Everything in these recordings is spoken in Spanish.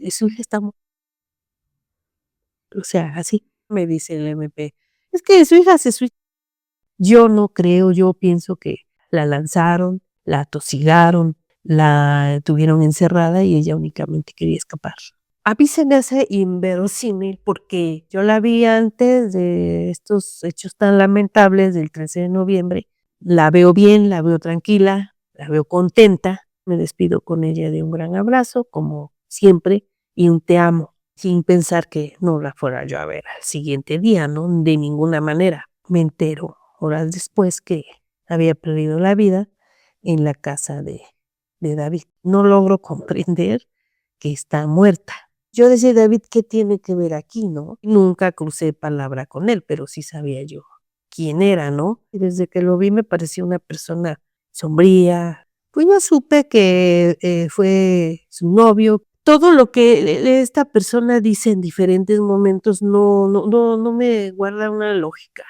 su hija está mu o sea, así me dice el MP, es que su hija se sui yo no creo, yo pienso que la lanzaron, la atosigaron, la tuvieron encerrada y ella únicamente quería escapar. A mí se me hace inverosímil porque yo la vi antes de estos hechos tan lamentables del 13 de noviembre. La veo bien, la veo tranquila, la veo contenta. Me despido con ella de un gran abrazo, como siempre, y un te amo, sin pensar que no la fuera yo a ver al siguiente día, ¿no? De ninguna manera. Me entero horas después que había perdido la vida en la casa de David. No logro comprender que está muerta. Yo decía: "David, ¿qué tiene que ver aquí?", ¿no? Nunca crucé palabra con él, pero sí sabía yo quién era, ¿no? Y desde que lo vi me pareció una persona sombría. Pues yo supe que, fue su novio. Todo lo que esta persona dice en diferentes momentos no me guarda una lógica.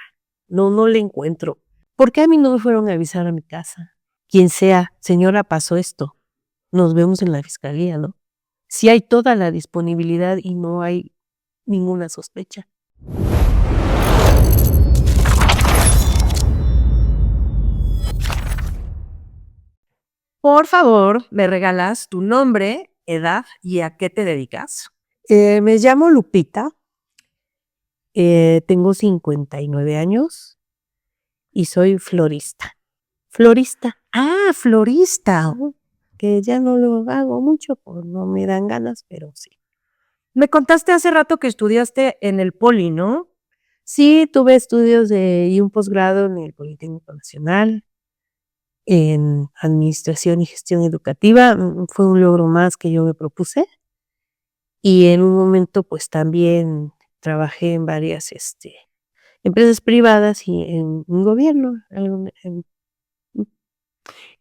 No le encuentro. ¿Por qué a mí no me fueron a avisar a mi casa? Quien sea: "Señora, pasó esto, nos vemos en la fiscalía", ¿no? Si hay toda la disponibilidad y no hay ninguna sospecha. Por favor, me regalas tu nombre, edad y a qué te dedicas. Me llamo Lupita, tengo 59 años y soy florista. Florista. Ah, florista. Que ya no lo hago mucho, pues no me dan ganas, pero sí. Me contaste hace rato que estudiaste en el Poli, ¿no? Sí, tuve estudios y un posgrado en el Politécnico Nacional, en Administración y Gestión Educativa, fue un logro más que yo me propuse. Y en un momento, pues, también trabajé en varias, empresas privadas y en un gobierno, mm,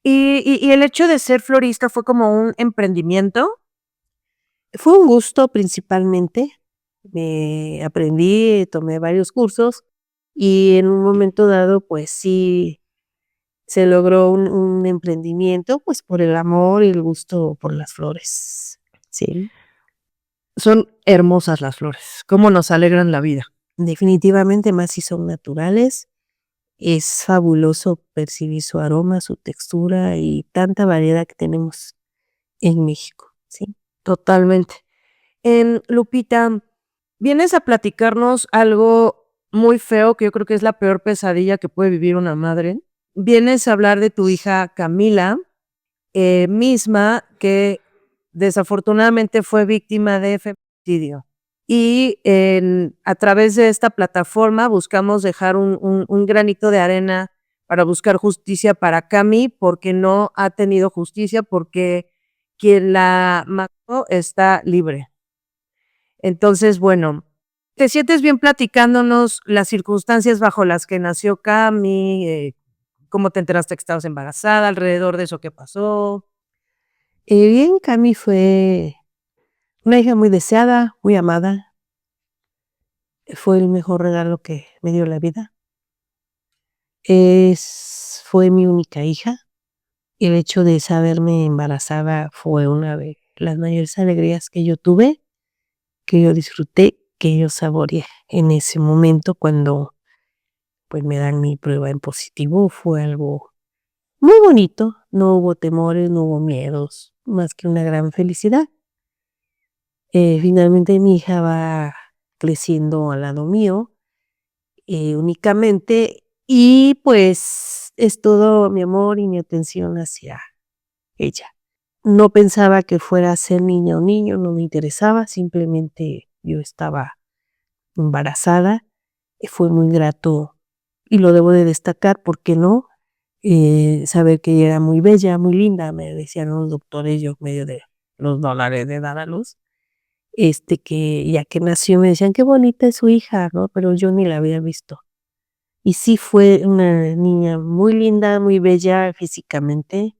Y el hecho de ser florista fue como un emprendimiento. fue un gusto principalmente, aprendí, tomé varios cursos y en un momento dado, pues sí, se logró un emprendimiento, pues, por el amor y el gusto por las flores. Sí, Son hermosas las flores, cómo nos alegran la vida. definitivamente, más si son naturales. Es fabuloso percibir su aroma, su textura y tanta variedad que tenemos en México, sí. Totalmente. Lupita, vienes a platicarnos algo muy feo, que yo creo que es la peor pesadilla que puede vivir una madre. Vienes a hablar de tu hija Camila, misma que desafortunadamente fue víctima de feminicidio. Y a través de esta plataforma buscamos dejar un granito de arena para buscar justicia para Cami, porque no ha tenido justicia, porque quien la mató está libre. Entonces, bueno, ¿te sientes bien platicándonos las circunstancias bajo las que nació Cami? ¿Cómo te enteraste que estabas embarazada? Alrededor de eso, ¿qué pasó? Bien, Cami fue una hija muy deseada, muy amada, fue el mejor regalo que me dio la vida. Fue mi única hija. El hecho de saberme embarazada fue una de las mayores alegrías que yo tuve, que yo disfruté, que yo saboreé en ese momento cuando, pues, me dan mi prueba en positivo, fue algo muy bonito, no hubo temores, no hubo miedos, más que una gran felicidad. Finalmente mi hija va creciendo al lado mío, únicamente, y pues es todo mi amor y mi atención hacia ella. No pensaba que fuera a ser niña o niño, no me interesaba, simplemente yo estaba embarazada, fue muy grato y lo debo de destacar, ¿por qué no? Saber que ella era muy bella, muy linda, me decían los doctores, yo en medio de los dolores de dar a luz, que ya que nació me decían: "Qué bonita es su hija", ¿no? Pero yo ni la había visto. Y sí fue una niña muy linda, muy bella físicamente,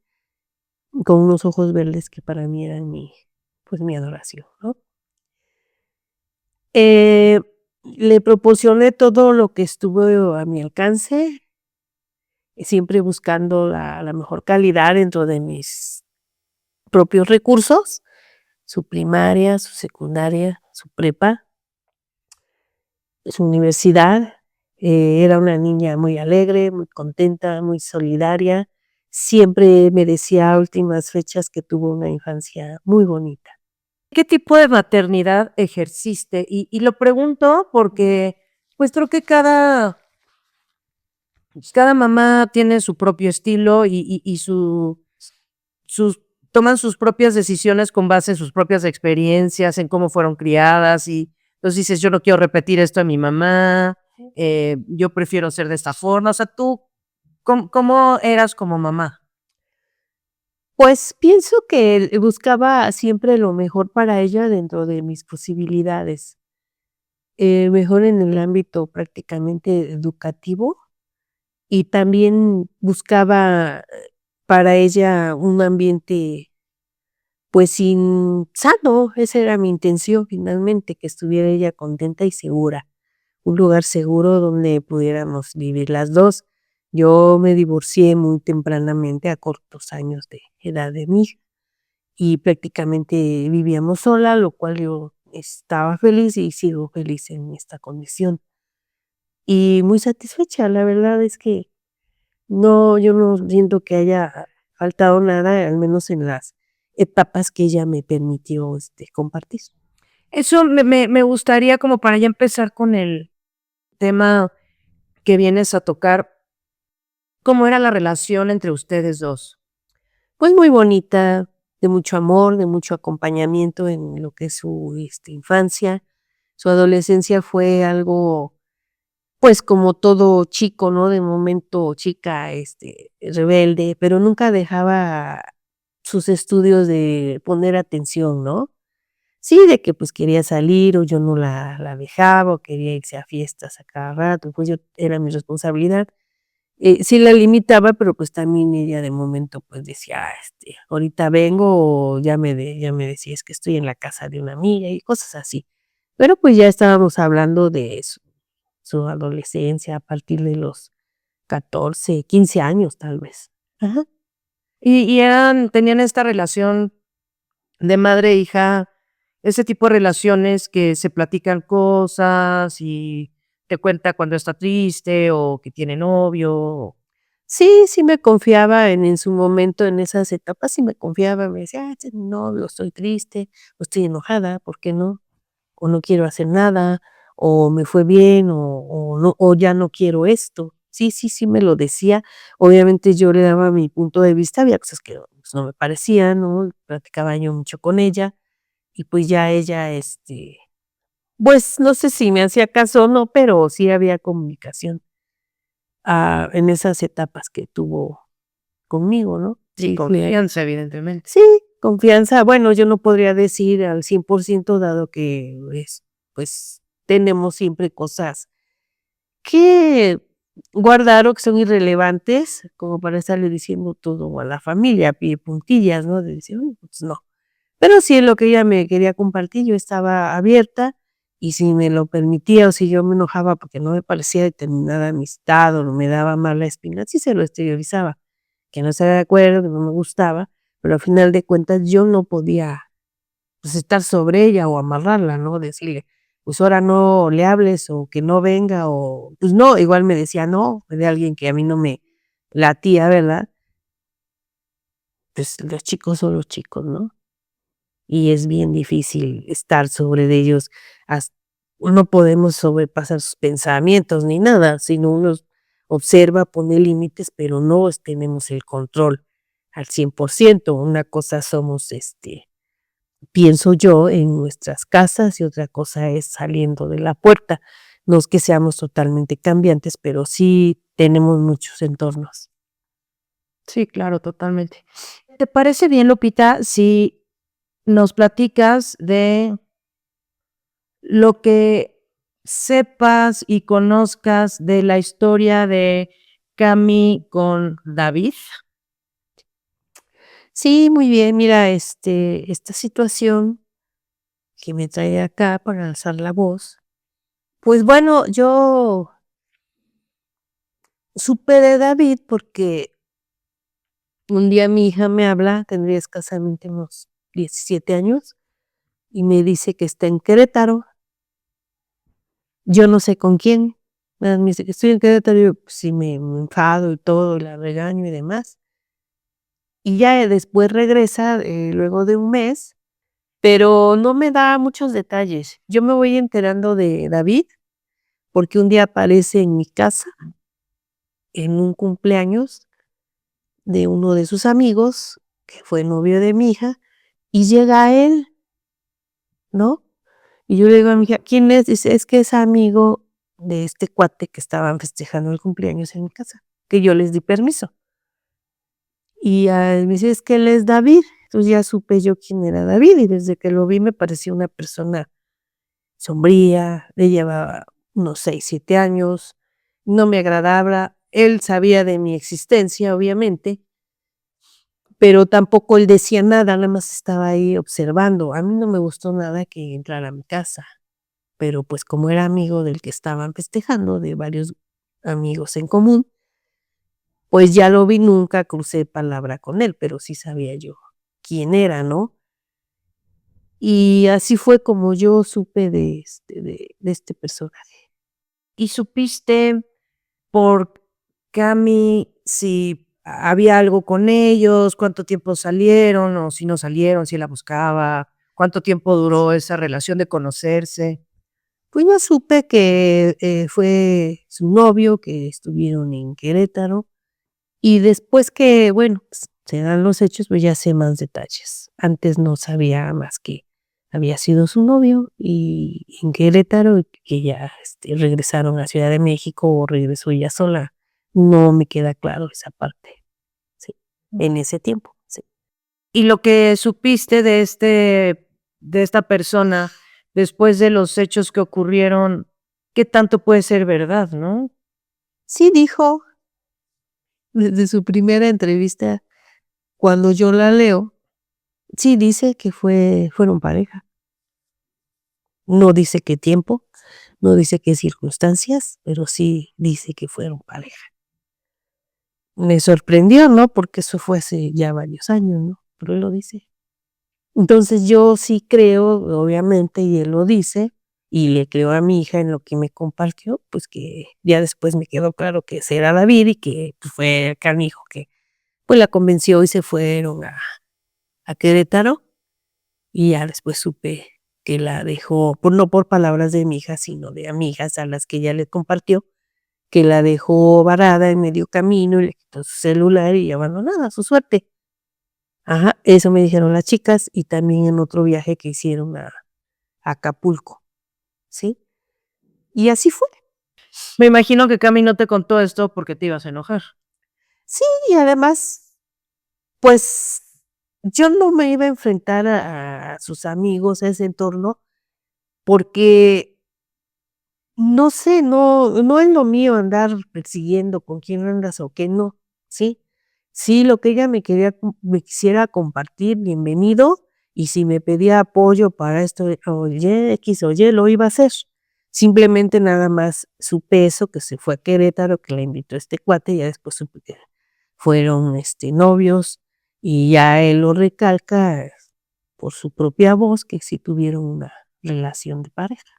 con unos ojos verdes que para mí eran pues, mi adoración, ¿no? Eh, Le proporcioné todo lo que estuvo a mi alcance, siempre buscando la mejor calidad dentro de mis propios recursos. su primaria, su secundaria, su prepa, su universidad. Era una niña muy alegre, muy contenta, muy solidaria. Siempre me decía a últimas fechas que tuvo una infancia muy bonita. ¿Qué tipo de maternidad ejerciste? Y lo pregunto porque, pues, creo que cada mamá tiene su propio estilo y sus toman sus propias decisiones con base en sus propias experiencias, en cómo fueron criadas, y entonces dices: "Yo no quiero repetir esto a mi mamá, yo prefiero ser de esta forma". O sea, tú, ¿cómo eras como mamá? Pues pienso que buscaba siempre lo mejor para ella dentro de mis posibilidades, mejor en el ámbito prácticamente educativo y también buscaba para ella un ambiente, pues, sano, esa era mi intención finalmente, que estuviera ella contenta y segura, un lugar seguro donde pudiéramos vivir las 2. Yo me divorcié muy tempranamente, a cortos años de edad de mi hija, y prácticamente vivíamos sola, lo cual yo estaba feliz y sigo feliz en esta condición. Y muy satisfecha, la verdad es que no, yo no siento que haya faltado nada, al menos en las etapas que ella me permitió, compartir. Eso me gustaría como para ya empezar con el tema que vienes a tocar, ¿cómo era la relación entre ustedes 2? Pues muy bonita, de mucho amor, de mucho acompañamiento en lo que es su, infancia. Su adolescencia fue algo, pues, como todo chico, ¿no? De momento chica, rebelde, pero nunca dejaba sus estudios de poner atención, ¿no? Sí, de que, pues, quería salir o yo no la dejaba, o quería irse a fiestas a cada rato, pues, yo era mi responsabilidad. Sí la limitaba, pero, pues, también ella de momento, pues, decía: ahorita vengo", o ya me decía: "Es que estoy en la casa de una amiga", y cosas así. Pero, pues, ya estábamos hablando de su adolescencia a partir de los 14, 15 años, tal vez. Ajá. Y tenían esta relación de madre e hija, ese tipo de relaciones que se platican cosas y te cuenta cuando está triste o que tiene novio. Sí, sí me confiaba en su momento, en esas etapas, sí me confiaba, me decía: "Ah, este es mi novio, estoy triste, o estoy enojada, ¿por qué no? O no quiero hacer nada, o me fue bien, o no, o ya no quiero esto". Sí, sí, sí me lo decía. Obviamente yo le daba mi punto de vista, había cosas que, pues, no me parecían, ¿no? Platicaba yo mucho con ella, y pues ya ella, pues, no sé si me hacía caso o no, pero sí había comunicación, en esas etapas que tuvo conmigo, ¿no? Y Sí, fue confianza, evidentemente. sí, confianza. Bueno, yo no podría decir al 100% dado que, pues, tenemos siempre cosas que guardar o que son irrelevantes, como para estarle diciendo todo a la familia a pie puntillas, ¿no? De decir: "Uy, pues no". Pero sí, en lo que ella me quería compartir, yo estaba abierta, y si me lo permitía, o si yo me enojaba porque no me parecía determinada amistad, o me daba mala espina, sí se lo exteriorizaba, que no estaba de acuerdo, que no me gustaba, pero al final de cuentas yo no podía, pues, estar sobre ella o amarrarla, ¿no? Decirle: "Pues ahora no le hables", o que no venga, o pues no, igual me decía no, de alguien que a mí no me latía, ¿verdad? Pues los chicos son los chicos, ¿no? Y es bien difícil estar sobre de ellos, has no podemos sobrepasar sus pensamientos ni nada, sino uno observa, pone límites, pero no tenemos el control al 100%. Una cosa somos, pienso yo, en nuestras casas y otra cosa es saliendo de la puerta. No es que seamos totalmente cambiantes, pero sí tenemos muchos entornos. Sí, claro, totalmente. ¿Te parece bien, Lupita, si nos platicas de lo que sepas y conozcas de la historia de Cami con David? Sí, muy bien, mira, esta situación que me trae acá para alzar la voz. Pues bueno, yo supe de David porque un día mi hija me habla, tendría escasamente unos 17 años, y me dice que está en Querétaro. Yo no sé con quién. Me dice que estoy en Querétaro, y yo, pues sí, me enfado y todo, la regaño y demás. Y ya después regresa, luego de un mes, pero no me da muchos detalles. Yo me voy enterando de David, porque un día aparece en mi casa, en un cumpleaños de uno de sus amigos, que fue novio de mi hija, y llega él, ¿no? Y yo le digo a mi hija: "¿Quién es?". Dice: "Es que es amigo de este cuate que estaban festejando el cumpleaños en mi casa, que yo les di permiso". Y, me dice: "Es que él es David". Entonces ya supe yo quién era David, y desde que lo vi me pareció una persona sombría, le llevaba unos 6 7 años, no me agradaba. Él sabía de mi existencia, obviamente, pero tampoco él decía nada más estaba ahí observando. A mí no me gustó nada que entrara a mi casa, pero, pues, como era amigo del que estaban festejando, de varios amigos en común, pues, ya lo vi, nunca crucé palabra con él, pero sí sabía yo quién era, ¿no? Y así fue como yo supe de este personaje. ¿Y supiste por Cami si había algo con ellos, cuánto tiempo salieron o si no salieron, si él la buscaba, cuánto tiempo duró esa relación de conocerse? Pues, yo supe que, fue su novio, que estuvieron en Querétaro, y después que, bueno, pues, se dan los hechos, pues, ya sé más detalles. Antes no sabía más que había sido su novio, y en Querétaro, y que ya, regresaron a Ciudad de México, o regresó ella sola. No me queda claro esa parte, sí, en ese tiempo, sí. Y lo que supiste de esta persona después de los hechos que ocurrieron, ¿qué tanto puede ser verdad, no? Sí dijo, desde su primera entrevista, cuando yo la leo, sí dice que fueron pareja. No dice qué tiempo, no dice qué circunstancias, pero sí dice que fueron pareja. Me sorprendió, ¿no? Porque eso fue hace ya varios años, ¿no? Pero él lo dice. Entonces, yo sí creo, obviamente, y él lo dice, y le creo a mi hija en lo que me compartió, pues, que ya después me quedó claro que ese era David y que, pues, fue el canijo que, pues, la convenció y se fueron a Querétaro, y ya después supe que la dejó, por no por palabras de mi hija, sino de amigas a las que ella le compartió, que la dejó varada en medio camino y le quitó su celular y abandonada a su suerte. Ajá, eso me dijeron las chicas y también en otro viaje que hicieron a Acapulco, ¿sí? Y así fue. Me imagino que Cami no te contó esto porque te ibas a enojar. Sí, y además, pues, yo no me iba a enfrentar a sus amigos, a ese entorno, porque no sé, no es lo mío andar persiguiendo con quién andas o qué no, ¿sí? Sí, lo que ella me quisiera compartir, bienvenido, y si me pedía apoyo para esto o Y, X o Y, lo iba a hacer. Simplemente nada más supe eso, que se fue a Querétaro, que la invitó este cuate, y ya después supe que fueron, novios, y ya él lo recalca por su propia voz, que sí tuvieron una relación de pareja.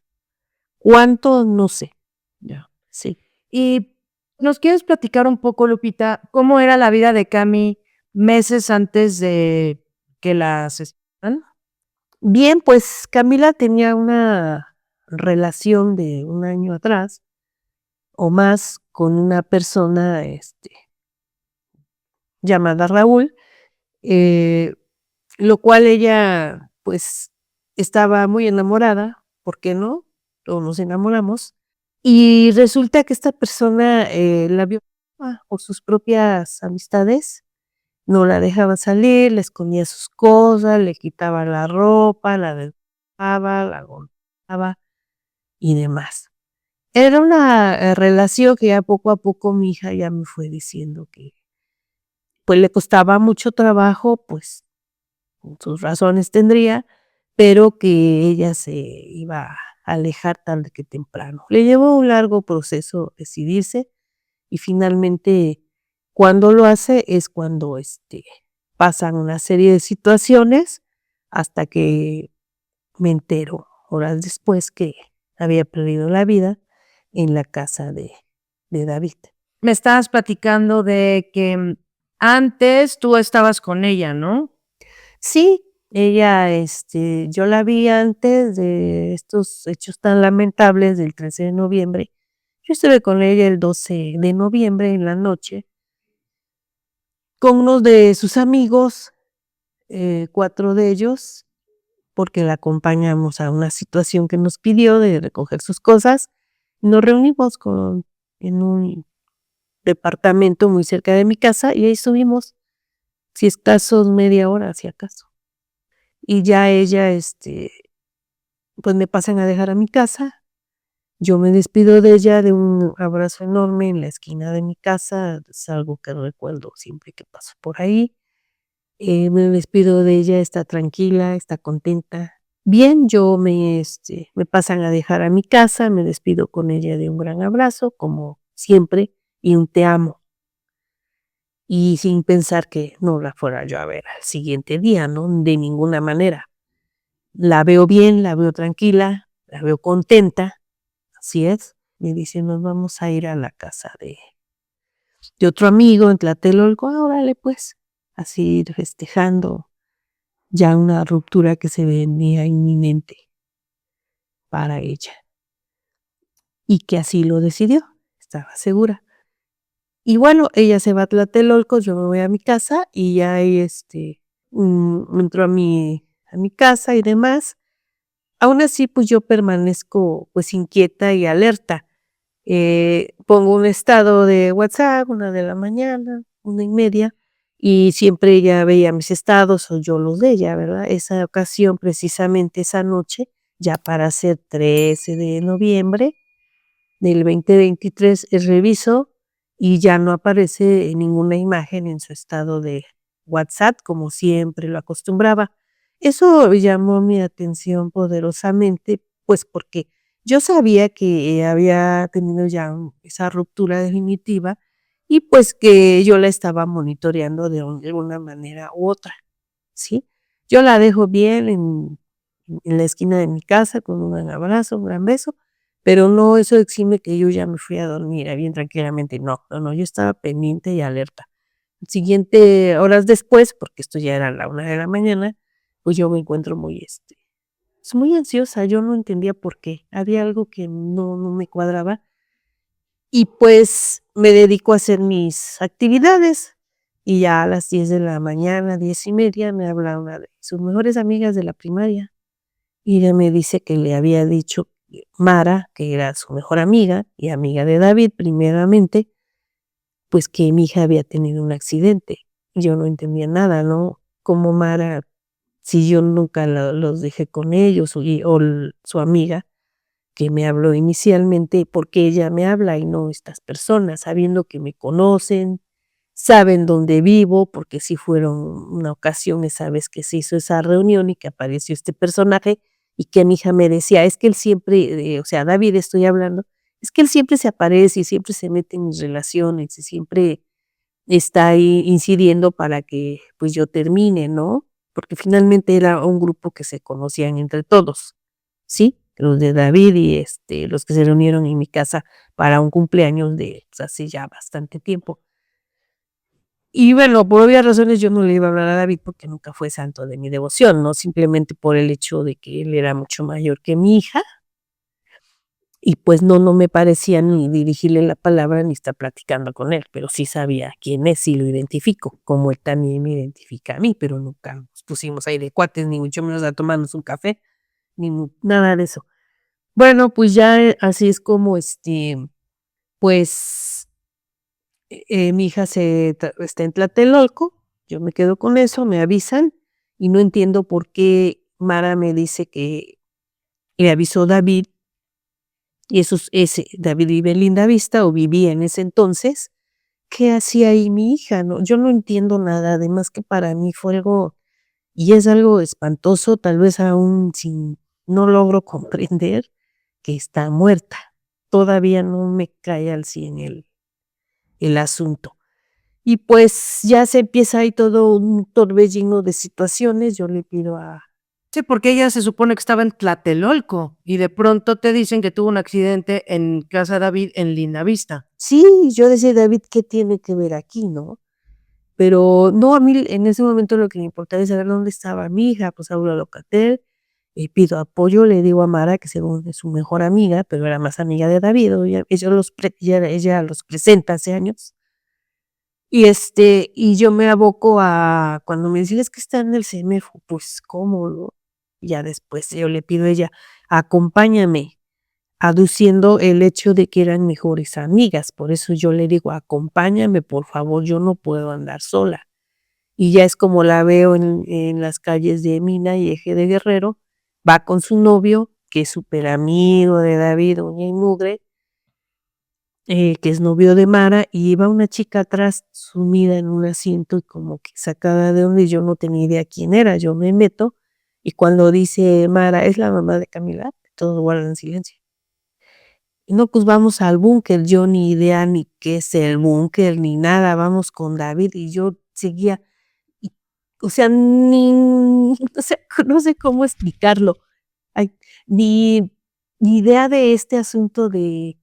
¿Cuánto? No sé. Ya. Sí. ¿Y nos quieres platicar un poco, Lupita, cómo era la vida de Cami meses antes de que la asesinaran? Bien, pues Camila tenía una relación de un año atrás o más con una persona, llamada Raúl, eh, lo cual ella, pues, estaba muy enamorada, ¿por qué no? Todos nos enamoramos. Y resulta que esta persona, la vio por sus propias amistades. No la dejaba salir, le escondía sus cosas, le quitaba la ropa, la desnudaba, la golpeaba y demás. Era una, relación que ya poco a poco mi hija ya me fue diciendo que, pues, le costaba mucho trabajo, pues, sus razones tendría, pero que ella se iba a alejar tarde que temprano. Le llevó un largo proceso decidirse y finalmente cuando lo hace es cuando, pasan una serie de situaciones hasta que me entero horas después que había perdido la vida en la casa de David. Me estabas platicando de que antes tú estabas con ella, ¿no? Sí, ella, yo la vi antes de estos hechos tan lamentables del 13 de noviembre. Yo estuve con ella el 12 de noviembre en la noche con uno de sus amigos, 4 de ellos, porque la acompañamos a una situación que nos pidió de recoger sus cosas. Nos reunimos en un departamento muy cerca de mi casa y ahí estuvimos, si escasos media hora, si acaso. Y ya ella, pues me pasan a dejar a mi casa. Yo me despido de ella de un abrazo enorme en la esquina de mi casa. Es algo que recuerdo siempre que paso por ahí. Me despido de ella, está tranquila, está contenta. Bien, me pasan a dejar a mi casa, me despido con ella de un gran abrazo, como siempre, y un te amo. Y sin pensar que no la fuera yo a ver al siguiente día, ¿no? De ninguna manera. La veo bien, la veo tranquila, la veo contenta, así es. Me dice, nos vamos a ir a la casa de otro amigo en Tlatelolco, órale pues, así festejando ya una ruptura que se venía inminente para ella. Y que así lo decidió, estaba segura. Y bueno, ella se va a Tlatelolco, yo me voy a mi casa y ya ahí, entro a mi casa y demás. Aún así, pues yo permanezco pues inquieta y alerta. Pongo un estado de WhatsApp, 1 de la mañana, 1:30, y siempre ella veía mis estados o yo los de ella, ¿verdad? Esa ocasión, precisamente esa noche, ya para ser 13 de noviembre del 2023, reviso y ya no aparece ninguna imagen en su estado de WhatsApp, como siempre lo acostumbraba. Eso llamó mi atención poderosamente, pues porque yo sabía que había tenido ya esa ruptura definitiva y pues que yo la estaba monitoreando de alguna manera u otra, ¿sí? Yo la dejo bien en la esquina de mi casa con un gran abrazo, un gran beso, pero no eso exime que yo ya me fui a dormir bien tranquilamente, no, no, no, yo estaba pendiente y alerta. Siguiente, horas después, porque esto ya era la 1 de la mañana, pues yo me encuentro muy, pues muy ansiosa, yo no entendía por qué, había algo que no me cuadraba y pues me dedico a hacer mis actividades y ya a las 10 de la mañana, 10:30, me habla una de sus mejores amigas de la primaria y ella me dice que le había dicho Mara, que era su mejor amiga y amiga de David primeramente, pues que mi hija había tenido un accidente. Yo no entendía nada, ¿no? Como Mara, si yo nunca los dejé con ellos su amiga que me habló inicialmente, porque ella me habla y no estas personas, sabiendo que me conocen, saben dónde vivo, porque sí fueron una ocasión esa vez que se hizo esa reunión y que apareció este personaje y que mi hija me decía, es que él siempre, o sea, David estoy hablando, es que él siempre se aparece y siempre se mete en mis relaciones y siempre está ahí incidiendo para que pues yo termine, ¿no? Porque finalmente era un grupo que se conocían entre todos, ¿sí? Los de David y los que se reunieron en mi casa para un cumpleaños de pues, hace ya bastante tiempo. Y bueno, por obvias razones yo no le iba a hablar a David porque nunca fue santo de mi devoción, ¿no? Simplemente por el hecho de que él era mucho mayor que mi hija y pues no me parecía ni dirigirle la palabra ni estar platicando con él, pero sí sabía quién es y lo identifico, como él también me identifica a mí, pero nunca nos pusimos ahí de cuates, ni mucho menos a tomarnos un café, nada de eso. Bueno, pues ya así es como pues mi hija está en Tlatelolco, yo me quedo con eso, me avisan y no entiendo por qué Mara me dice que le avisó David y ese David vive en Lindavista o vivía en ese entonces. ¿Qué hacía ahí mi hija? No, yo no entiendo nada, además que para mí fue algo, y es algo espantoso, tal vez aún sin, no logro comprender que está muerta. Todavía no me cae al 100 el asunto. Y pues ya se empieza ahí todo un torbellino de situaciones. Yo le pido Sí, porque ella se supone que estaba en Tlatelolco y de pronto te dicen que tuvo un accidente en Casa David en Lindavista. Sí, yo decía: "David, ¿qué tiene que ver aquí?", ¿no? Pero no, a mí en ese momento lo que me importaba es saber dónde estaba mi hija, pues hablo a Locatel, pido apoyo, le digo a Mara, que según es su mejor amiga, pero era más amiga de David, ella los presenta hace años. Y yo me aboco a cuando me dice: "Es que está en el CEMEFO", pues, ¿cómo, no? Ya después yo le pido a ella: "Acompáñame", aduciendo el hecho de que eran mejores amigas. Por eso yo le digo: "Acompáñame, por favor, yo no puedo andar sola". Y ya es como la veo en las calles de Mina y Eje de Guerrero, va con su novio, que es súper amigo de David, uña y mugre, que es novio de Mara, y iba una chica atrás sumida en un asiento y como que sacada de onda, y yo no tenía idea quién era. Yo me meto, y cuando dice Mara: "Es la mamá de Camila", todos guardan silencio. Y no, pues vamos al búnker, yo ni idea ni qué es el búnker ni nada, vamos con David, y yo seguía, y, o sea, o sea, no sé cómo explicarlo. Ay, ni ni idea de este asunto de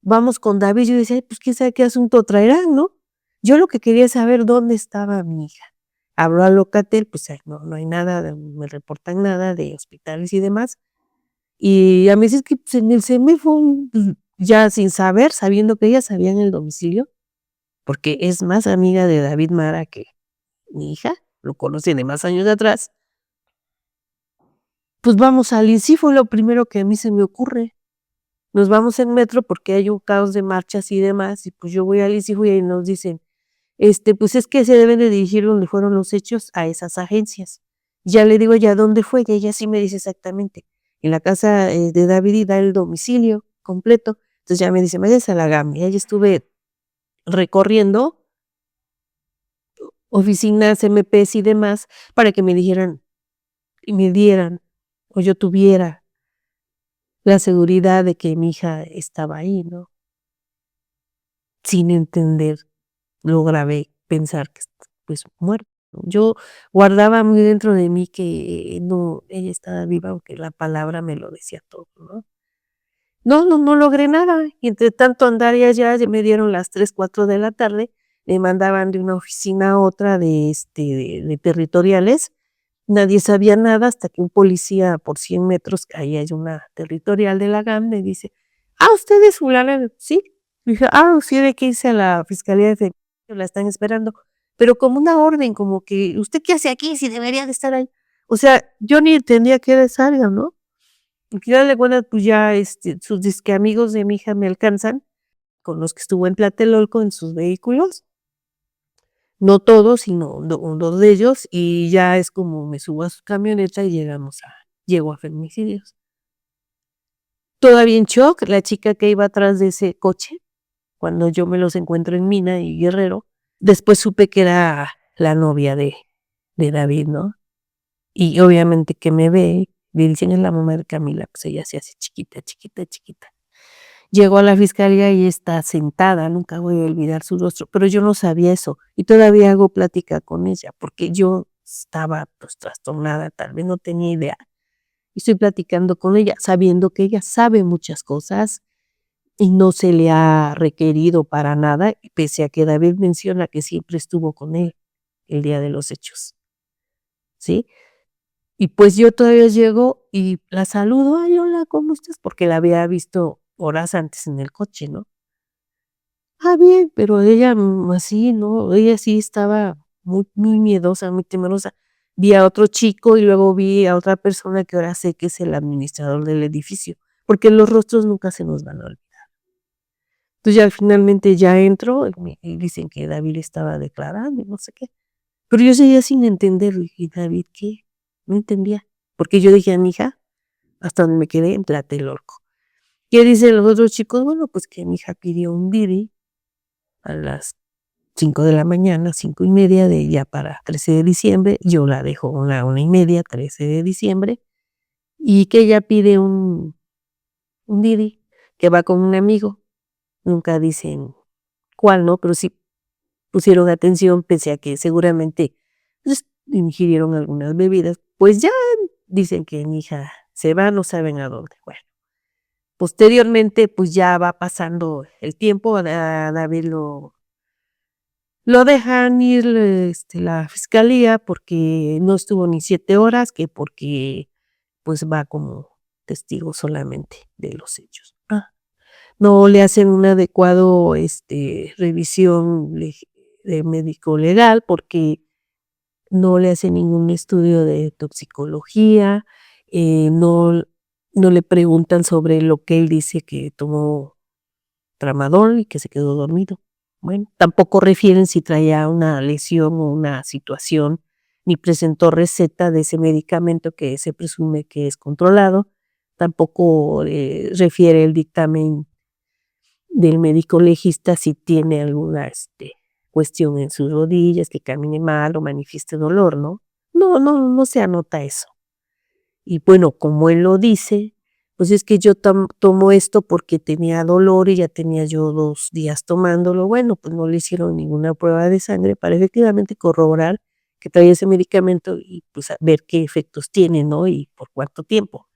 vamos con David. Yo decía: "Ay, pues quién sabe qué asunto traerán", ¿no? Yo lo que quería es saber dónde estaba mi hija. Hablo a Locatel, pues, no hay nada, me reportan nada de hospitales y demás. Y a mí sí es que, pues, en el CEMEFO, pues, ya sin saber, sabiendo que ellas sabían el domicilio, porque es más amiga de David Mara que mi hija, lo conoce de más años de atrás. Pues vamos al INSI, fue lo primero que a mí se me ocurre. Nos vamos en metro porque hay un caos de marchas y demás, y pues yo voy al INSIFO y ahí nos dicen, pues es que se deben de dirigir donde fueron los hechos a esas agencias. Ya le digo: "¿Ya dónde fue?". Y ella sí me dice exactamente, en la casa, de David, y da el domicilio completo. Entonces ya me dice: "Váyase a la GAM". Y ahí estuve recorriendo oficinas, MPs y demás para que me dijeran y me dieran, o yo tuviera la seguridad de que mi hija estaba ahí, ¿no? Sin entender, logré pensar que pues, muerta. Yo guardaba muy dentro de mí que no, ella estaba viva, aunque la palabra me lo decía todo, ¿no? No logré nada, y entre tanto andar y allá, ya me dieron las 3 4 de la tarde, me mandaban de una oficina a otra de territoriales. Nadie sabía nada hasta que un policía por 100 metros, ahí hay una territorial de la GAM, me dice: "Ah, ¿usted es fulana?". "Sí". Dije: "Ah, sí, tiene que irse a la fiscalía de Femenicidio, la están esperando". Pero como una orden, como que: "¿Usted qué hace aquí si debería de estar ahí?". O sea, yo ni entendía qué era esa área, ¿no? Al final de cuentas, pues ya, sus dizque amigos de mi hija me alcanzan, con los que estuvo en Tlatelolco en sus vehículos. No todos, sino 2 de ellos, y ya es como me subo a su camioneta y llego a Feminicidios. Todavía en shock, la chica que iba atrás de ese coche, cuando yo me los encuentro en Mina y Guerrero, después supe que era la novia de David, ¿no? Y obviamente que me ve, le dicen: "Es la mamá de Camila", pues ella se hace chiquita, chiquita, chiquita. Llego a la fiscalía y está sentada, nunca voy a olvidar su rostro, pero yo no sabía eso, y todavía hago plática con ella, porque yo estaba, pues, trastornada, tal vez no tenía idea, y estoy platicando con ella, sabiendo que ella sabe muchas cosas y no se le ha requerido para nada, pese a que David menciona que siempre estuvo con él el día de los hechos, ¿sí? Y, pues, yo todavía llego y la saludo: "Ay, hola, ¿cómo estás?", porque la había visto horas antes en el coche, ¿no? Ah, bien, pero ella, así, ¿no? Ella sí estaba muy miedosa, muy temerosa. Vi a otro chico y luego vi a otra persona que ahora sé que es el administrador del edificio, porque los rostros nunca se nos van a olvidar. Entonces, ya finalmente ya entro y dicen que David estaba declarando y no sé qué, pero yo seguía sin entender, dije: "¿David qué?". No entendía, porque yo dije a mi hija, hasta donde me quedé en Tlatelolco. ¿Qué dicen los otros chicos? Bueno, pues que mi hija pidió un Didi a las 5 de la mañana, 5:30 de ya para 13 de diciembre, yo la dejo a la 1:30, 13 de diciembre, y que ella pide un Didi, que va con un amigo, nunca dicen cuál, ¿no? Pero sí pusieron atención, pese a que seguramente, pues, ingirieron algunas bebidas. Pues ya, dicen que mi hija se va, no saben a dónde. Bueno, posteriormente, pues ya va pasando el tiempo, a David lo dejan ir la fiscalía porque no estuvo ni 7 horas, que porque pues va como testigo solamente de los hechos. No le hacen un adecuado revisión de médico legal porque no le hacen ningún estudio de toxicología, no le preguntan sobre lo que él dice que tomó tramadol y que se quedó dormido. Bueno, tampoco refieren si traía una lesión o una situación, ni presentó receta de ese medicamento que se presume que es controlado. Tampoco refiere el dictamen del médico legista si tiene alguna cuestión en sus rodillas, que camine mal o manifieste dolor, ¿no? No se anota eso. Y bueno, como él lo dice, pues es que yo tomo esto porque tenía dolor y ya tenía yo 2 días tomándolo. Bueno, pues no le hicieron ninguna prueba de sangre para efectivamente corroborar que traía ese medicamento y pues a ver qué efectos tiene, ¿no? Y por cuánto tiempo.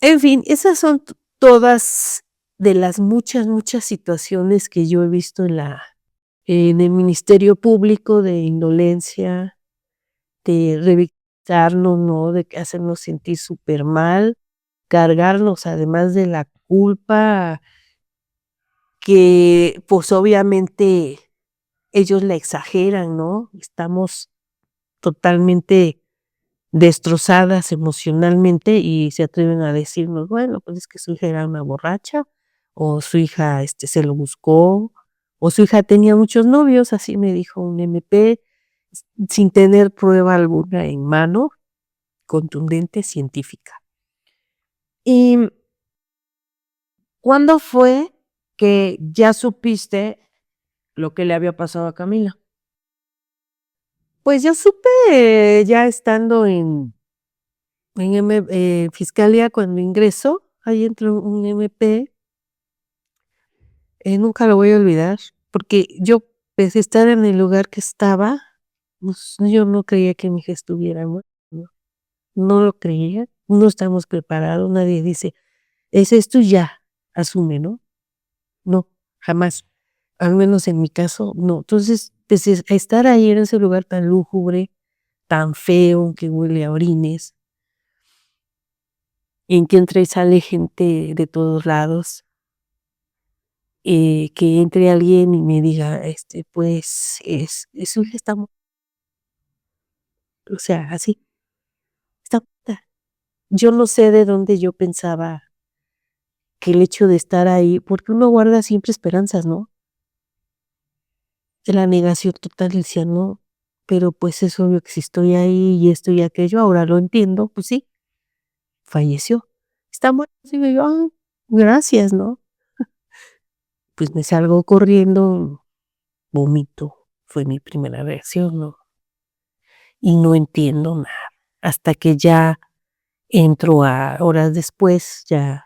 En fin, esas son todas de las muchas situaciones que yo he visto en el Ministerio Público de indolencia, de revictimizarnos, ¿no? De hacernos sentir súper mal, cargarnos además de la culpa que, pues, obviamente ellos la exageran, ¿no? Estamos totalmente destrozadas emocionalmente y se atreven a decirnos, bueno, pues es que su hija era una borracha, o su hija, se lo buscó, o su hija tenía muchos novios, así me dijo un MP, sin tener prueba alguna en mano, contundente, científica. ¿Y cuándo fue que ya supiste lo que le había pasado a Camila? Pues yo supe ya estando en fiscalía cuando ingreso, ahí entró un MP, nunca lo voy a olvidar, porque yo, pese a estar en el lugar que estaba, pues, yo no creía que mi hija estuviera muerta, no lo creía, no estamos preparados, nadie dice: "Es esto y ya", asume, ¿no? No, jamás, al menos en mi caso, no. Entonces, pese a estar ahí en ese lugar tan lúgubre, tan feo, que huele a orines, en que entra y sale gente de todos lados, que entre alguien y me diga, pues, su hija está o sea, así, está muerta. Yo no sé de dónde yo pensaba que el hecho de estar ahí porque uno guarda siempre esperanzas, ¿no? De la negación total, decía: "No, pero, pues, es obvio que si estoy ahí y esto y aquello, ahora lo entiendo, pues sí, falleció. Está muerta", digo yo: "Ah, gracias", ¿no? Pues me salgo corriendo, vomito, fue mi primera reacción, ¿no? Y no entiendo nada, hasta que ya entro a horas después, ya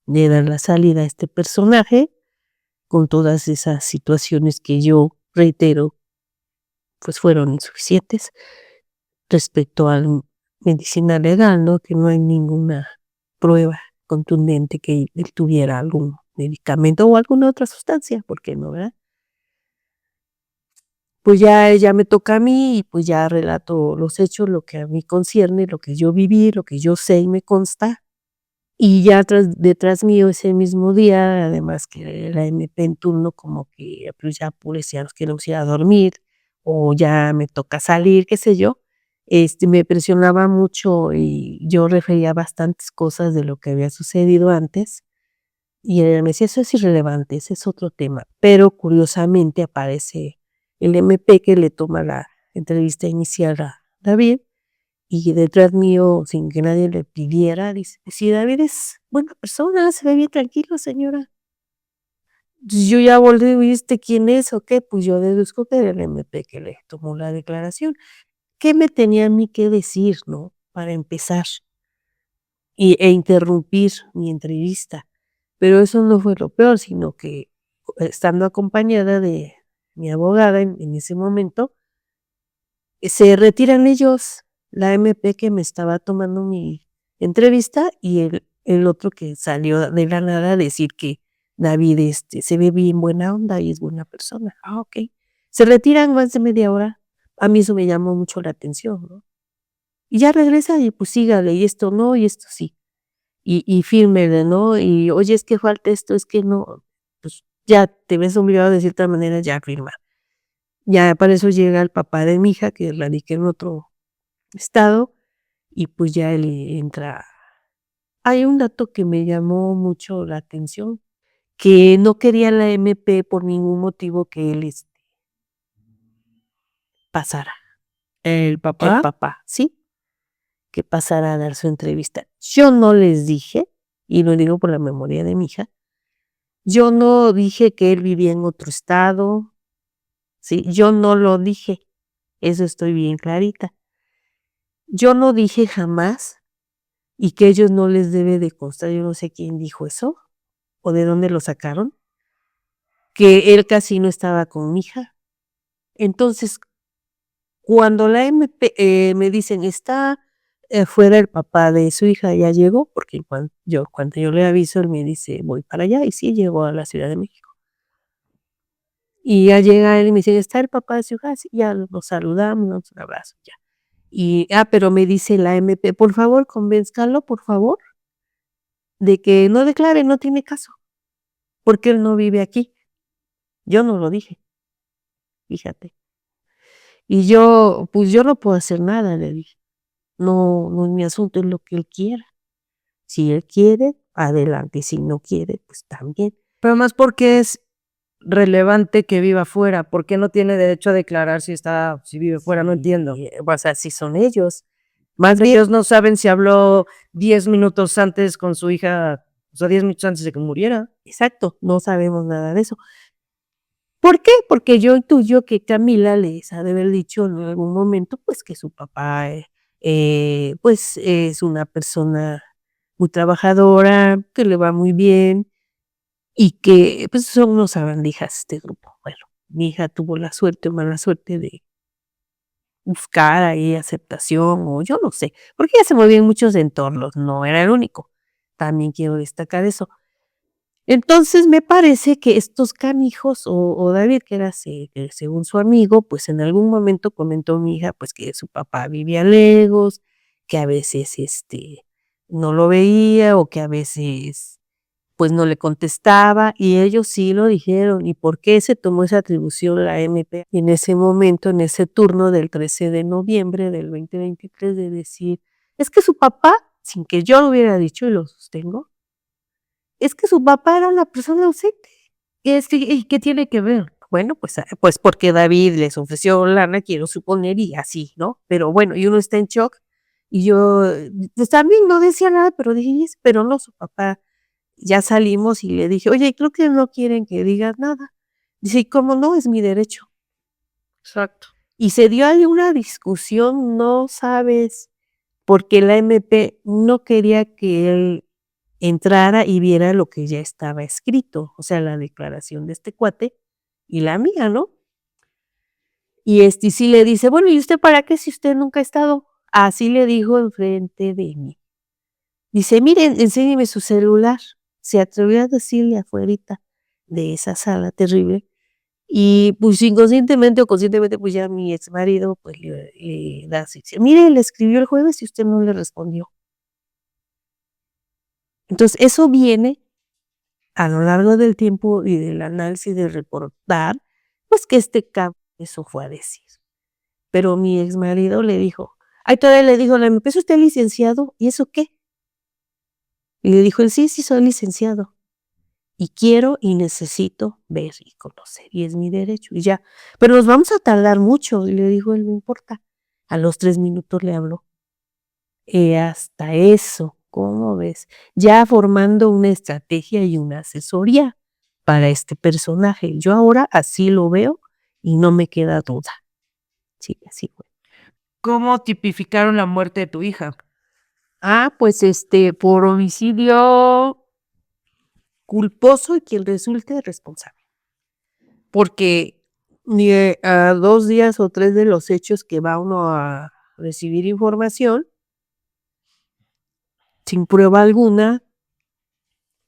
le dan la salida a este personaje, con todas esas situaciones que yo reitero, pues fueron insuficientes respecto al medicina legal, ¿no? Que no hay ninguna prueba contundente que él tuviera algún medicamento o alguna otra sustancia, ¿por qué no, verdad? Pues ya me toca a mí y pues ya relato los hechos, lo que a mí concierne, lo que yo viví, lo que yo sé y me consta. Y ya detrás mío ese mismo día, además que la MP en turno como que, pues, ya apúrese, ya nos queremos ir a dormir, o ya me toca salir, qué sé yo, me presionaba mucho y yo refería bastantes cosas de lo que había sucedido antes, y ella me decía: "Eso es irrelevante, ese es otro tema". Pero curiosamente aparece el MP que le toma la entrevista inicial a David y detrás mío, sin que nadie le pidiera, dice: "Si David es buena persona, se ve bien tranquilo, señora". Entonces, yo ya volteo, ¿y quién es o qué? Pues yo deduzco que era el MP que le tomó la declaración. ¿Qué me tenía a mí que decir, no? Para empezar, interrumpir mi entrevista. Pero eso no fue lo peor, sino que, estando acompañada de mi abogada en ese momento, se retiran ellos. la MP que me estaba tomando mi entrevista y el otro que salió de la nada a decir que David, se ve bien buena onda y es buena persona. Ah, okey. Se retiran más de media hora. A mí eso me llamó mucho la atención, ¿no? Y ya regresa y, pues, sígale, y esto no, y esto sí. Y fírmele, ¿no? Y, oye, es que falta esto, es que no, pues, ya te ves obligado de cierta manera, ya firma. Ya para eso llega el papá de mi hija, que radica en otro estado, y pues ya él entra. Hay un dato que me llamó mucho la atención, que no quería la MP por ningún motivo que él, pasara, ¿El el papá? papá, ¿sí? Que pasara a dar su entrevista. Yo no les dije, y lo digo por la memoria de mi hija, yo no dije que él vivía en otro estado, ¿sí? Yo no lo dije, eso estoy bien clarita. Yo no dije jamás, y que a ellos no les debe de constar, yo no sé quién dijo eso, o de dónde lo sacaron, que él casi no estaba con mi hija. Entonces, cuando la MP, me dicen: "Está, fuera el papá de su hija, ya llegó", porque cuando yo le aviso, él me dice: "Voy para allá", y sí llegó a la Ciudad de México. Y ya llega él y me dice: "¿Está el papá de su hija?". Sí, ya nos saludamos, nos damos un abrazo, ya. Pero me dice la MP: "Por favor, convénzcalo, por favor, de que no declare, no tiene caso, porque él no vive aquí". Yo no lo dije, fíjate. Y yo, pues, yo no puedo hacer nada, le dije. No, no es mi asunto, es lo que él quiera. Si él quiere, adelante, y si no quiere, pues también. Pero más, porque es relevante que viva fuera, ¿por qué no tiene derecho a declarar si vive fuera? No entiendo. Pues así son ellos. Más bien, Ellos no saben si habló 10 minutos antes con su hija, o sea, 10 minutos antes de que muriera. exacto, no sabemos nada de eso. ¿Por qué? Porque yo intuyo que Camila les ha de haber dicho en algún momento, pues, que su papá, pues, es una persona muy trabajadora, que le va muy bien y que, pues, son unos sabandijas este grupo. Bueno, mi hija tuvo la suerte o mala suerte de buscar ahí aceptación, o yo no sé, porque ella se movía en muchos entornos, no era el único. También quiero destacar eso. Entonces, me parece que estos canijos o David, que era según su amigo, pues, en algún momento comentó mi hija, pues, que su papá vivía lejos, que a veces, no lo veía, o que a veces, pues, no le contestaba, y ellos sí lo dijeron. ¿Y por qué se tomó esa atribución la MP en ese momento, en ese turno del 13 de noviembre del 2023 de decir: "Es que su papá", sin que yo lo hubiera dicho y lo sostengo, "es que su papá era una persona ausente". ¿Y qué tiene que ver? Bueno, pues porque David les ofreció lana, quiero suponer, y así, ¿no? Pero bueno, y uno está en shock, y yo, pues también no decía nada, pero dije: "Yes", pero no, su papá, ya salimos y le dije: "Oye, creo que no quieren que digas nada". Dice: "¿Y cómo no? Es mi derecho". Exacto. Y se dio ahí una discusión, no sabes, porque la MP no quería que él entrara y viera lo que ya estaba escrito, o sea, la declaración de este cuate y la mía, ¿no? Y sí le dice: "Bueno, ¿y usted para qué si usted nunca ha estado?". Así le dijo enfrente de mí. Dice: "Miren, enséñeme su celular". Se atrevió a decirle afuerita de esa sala terrible, y, pues, inconscientemente o conscientemente, pues, ya mi exmarido, pues, le da así: "Mire, le escribió el jueves y usted no le respondió". Entonces, eso viene a lo largo del tiempo y del análisis de reportar, pues, que eso fue a decir. Pero mi exmarido le dijo, todavía le dijo: "¿Le ¿Es usted licenciado? ¿Y eso qué?". Y le dijo él: "Sí, sí soy licenciado, y quiero y necesito ver y conocer, y es mi derecho", y ya. "Pero nos vamos a tardar mucho", y le dijo él: "No importa". A los 3 minutos le habló. Hasta eso, ¿cómo ves? Ya formando una estrategia y una asesoría para este personaje. Yo ahora así lo veo y no me queda duda. Sí, así fue. ¿Cómo tipificaron la muerte de tu hija? Pues, por homicidio culposo y quien resulte responsable. Porque ni, a 2 días o 3 de los hechos que va uno a recibir información sin prueba alguna,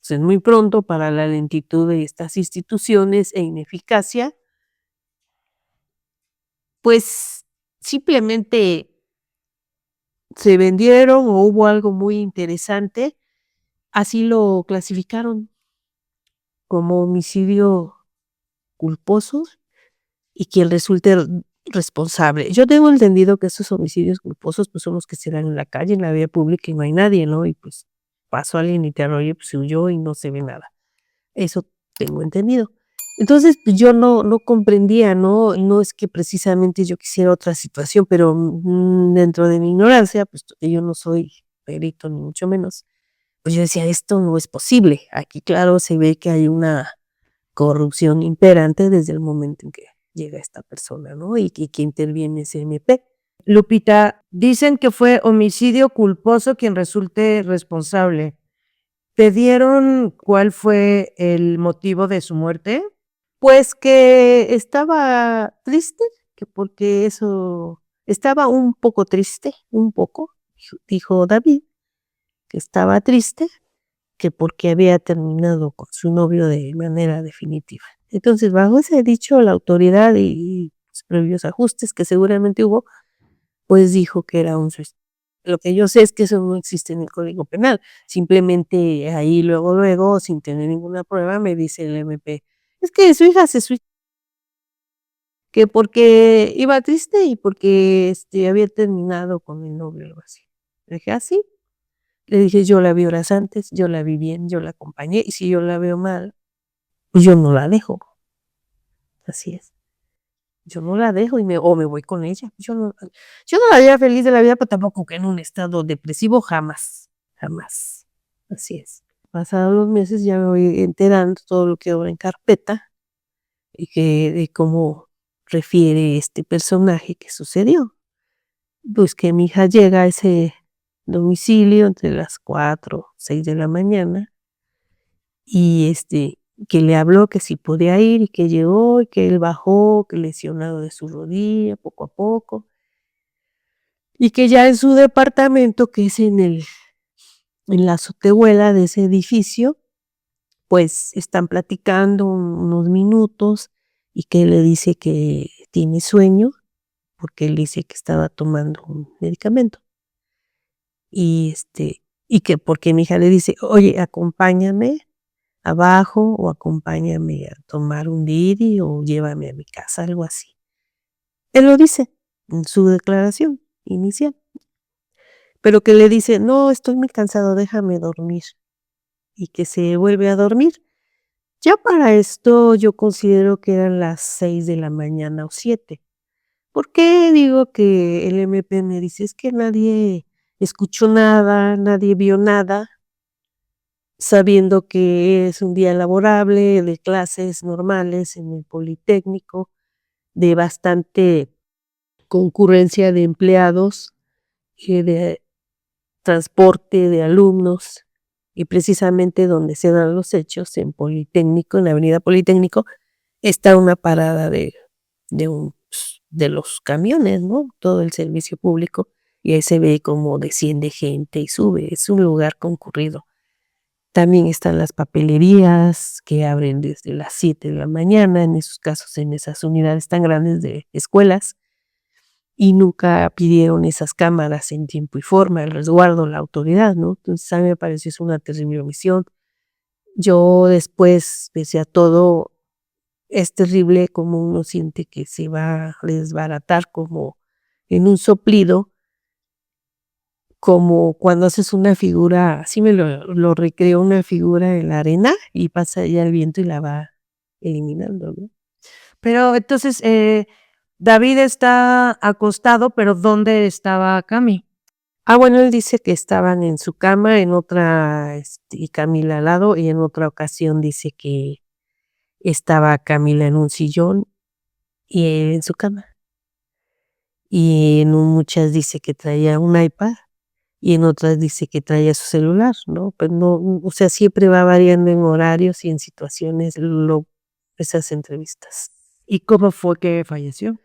pues, es muy pronto para la lentitud de estas instituciones e ineficacia, pues, simplemente se vendieron o hubo algo muy interesante, así lo clasificaron como homicidio culposo y quien resulte responsable. Yo tengo entendido que esos homicidios culposos, pues, son los que se dan en la calle, en la vía pública y no hay nadie, ¿no? Y, pues, pasó alguien y te arrolló, pues, se huyó y no se ve nada. Eso tengo entendido. Entonces, pues, yo no comprendía, no es que precisamente yo quisiera otra situación, pero, dentro de mi ignorancia, puesto que yo no soy perito ni mucho menos, pues, yo decía: "Esto no es posible". Aquí, claro, se ve que hay una corrupción imperante desde el momento en que llega esta persona, ¿no? Y que interviene ese MP. Lupita, dicen que fue homicidio culposo quien resulte responsable. ¿Te dieron cuál fue el motivo de su muerte? Pues que estaba triste, que porque eso estaba un poco triste, un poco, dijo David, que estaba triste, que porque había terminado con su novio de manera definitiva. Entonces, bajo ese dicho, la autoridad y los previos ajustes que seguramente hubo, pues dijo que era un suicidio. Lo que yo sé es que eso no existe en el Código Penal. Simplemente ahí luego, sin tener ninguna prueba, me dice el MP, es que su hija se suicidó, que porque iba triste y porque había terminado con el novio, algo así. Le dije, ¿ah, sí? Le dije, yo la vi horas antes, yo la vi bien, yo la acompañé, y si yo la veo mal, pues yo no la dejo. Así es. Yo no la dejo o me voy con ella. Yo no la veía feliz de la vida, pero tampoco que en un estado depresivo, jamás, jamás. Así es. Pasados los meses ya me voy enterando todo lo que ahora en carpeta y que de cómo refiere este personaje que sucedió. Pues que mi hija llega a ese domicilio entre las 4 6 de la mañana y, que le habló que si podía ir y que llegó y que él bajó, que lesionado de su rodilla poco a poco, y que ya en su departamento, que es en la azotehuela de ese edificio, pues están platicando unos minutos y que él le dice que tiene sueño, porque él dice que estaba tomando un medicamento. Y que porque mi hija le dice: "Oye, acompáñame abajo o acompáñame a tomar un Didi o llévame a mi casa", algo así. Él lo dice en su declaración inicial, pero que le dice: "No, estoy muy cansado, déjame dormir", y que se vuelve a dormir. Ya para esto yo considero que eran las 6 de la mañana o 7. ¿Por qué digo que el MP me dice: "Es que nadie escuchó nada, nadie vio nada"? Sabiendo que es un día laborable, de clases normales en el Politécnico, de bastante concurrencia de empleados, de transporte de alumnos, y precisamente donde se dan los hechos, en Politécnico, en la avenida Politécnico, está una parada de los camiones, ¿no? Todo el servicio público, y ahí se ve cómo desciende gente y sube, es un lugar concurrido. También están las papelerías que abren desde las 7 de la mañana, en esos casos, en esas unidades tan grandes de escuelas, y nunca pidieron esas cámaras en tiempo y forma, el resguardo, la autoridad, ¿no? Entonces, a mí me pareció es una terrible omisión. Yo después, pese a todo, es terrible como uno siente que se va a desbaratar como en un soplido, como cuando haces una figura, así me lo recreo, una figura en la arena y pasa ya el viento y la va eliminando, ¿no? Pero entonces, David está acostado, pero ¿dónde estaba Cami? Ah, bueno, él dice que estaban en su cama, en otra, y Camila al lado, y en otra ocasión dice que estaba Camila en un sillón y él en su cama. Y en muchas dice que traía un iPad y en otras dice que traía su celular, ¿no? Pero no, o sea, siempre va variando en horarios y en situaciones esas entrevistas. ¿Y cómo fue que falleció?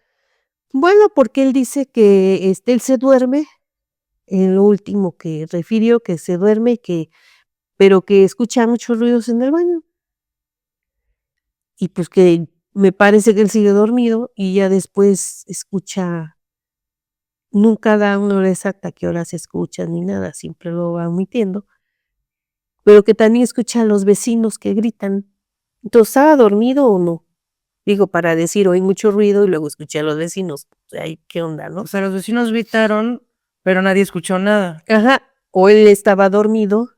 Bueno, porque él dice que, él se duerme, en lo último que refirió, que se duerme y pero que escucha muchos ruidos en el baño. Y, pues, que me parece que él sigue dormido y ya después escucha, nunca da una hora exacta a qué hora se escucha ni nada, siempre lo va omitiendo, pero que también escucha a los vecinos que gritan. Entonces, ¿estaba dormido o no? Digo, para decir: "Oí mucho ruido", y luego escuché a los vecinos, ay, ¿qué onda, no? O sea, los vecinos gritaron, pero nadie escuchó nada. Ajá, o él estaba dormido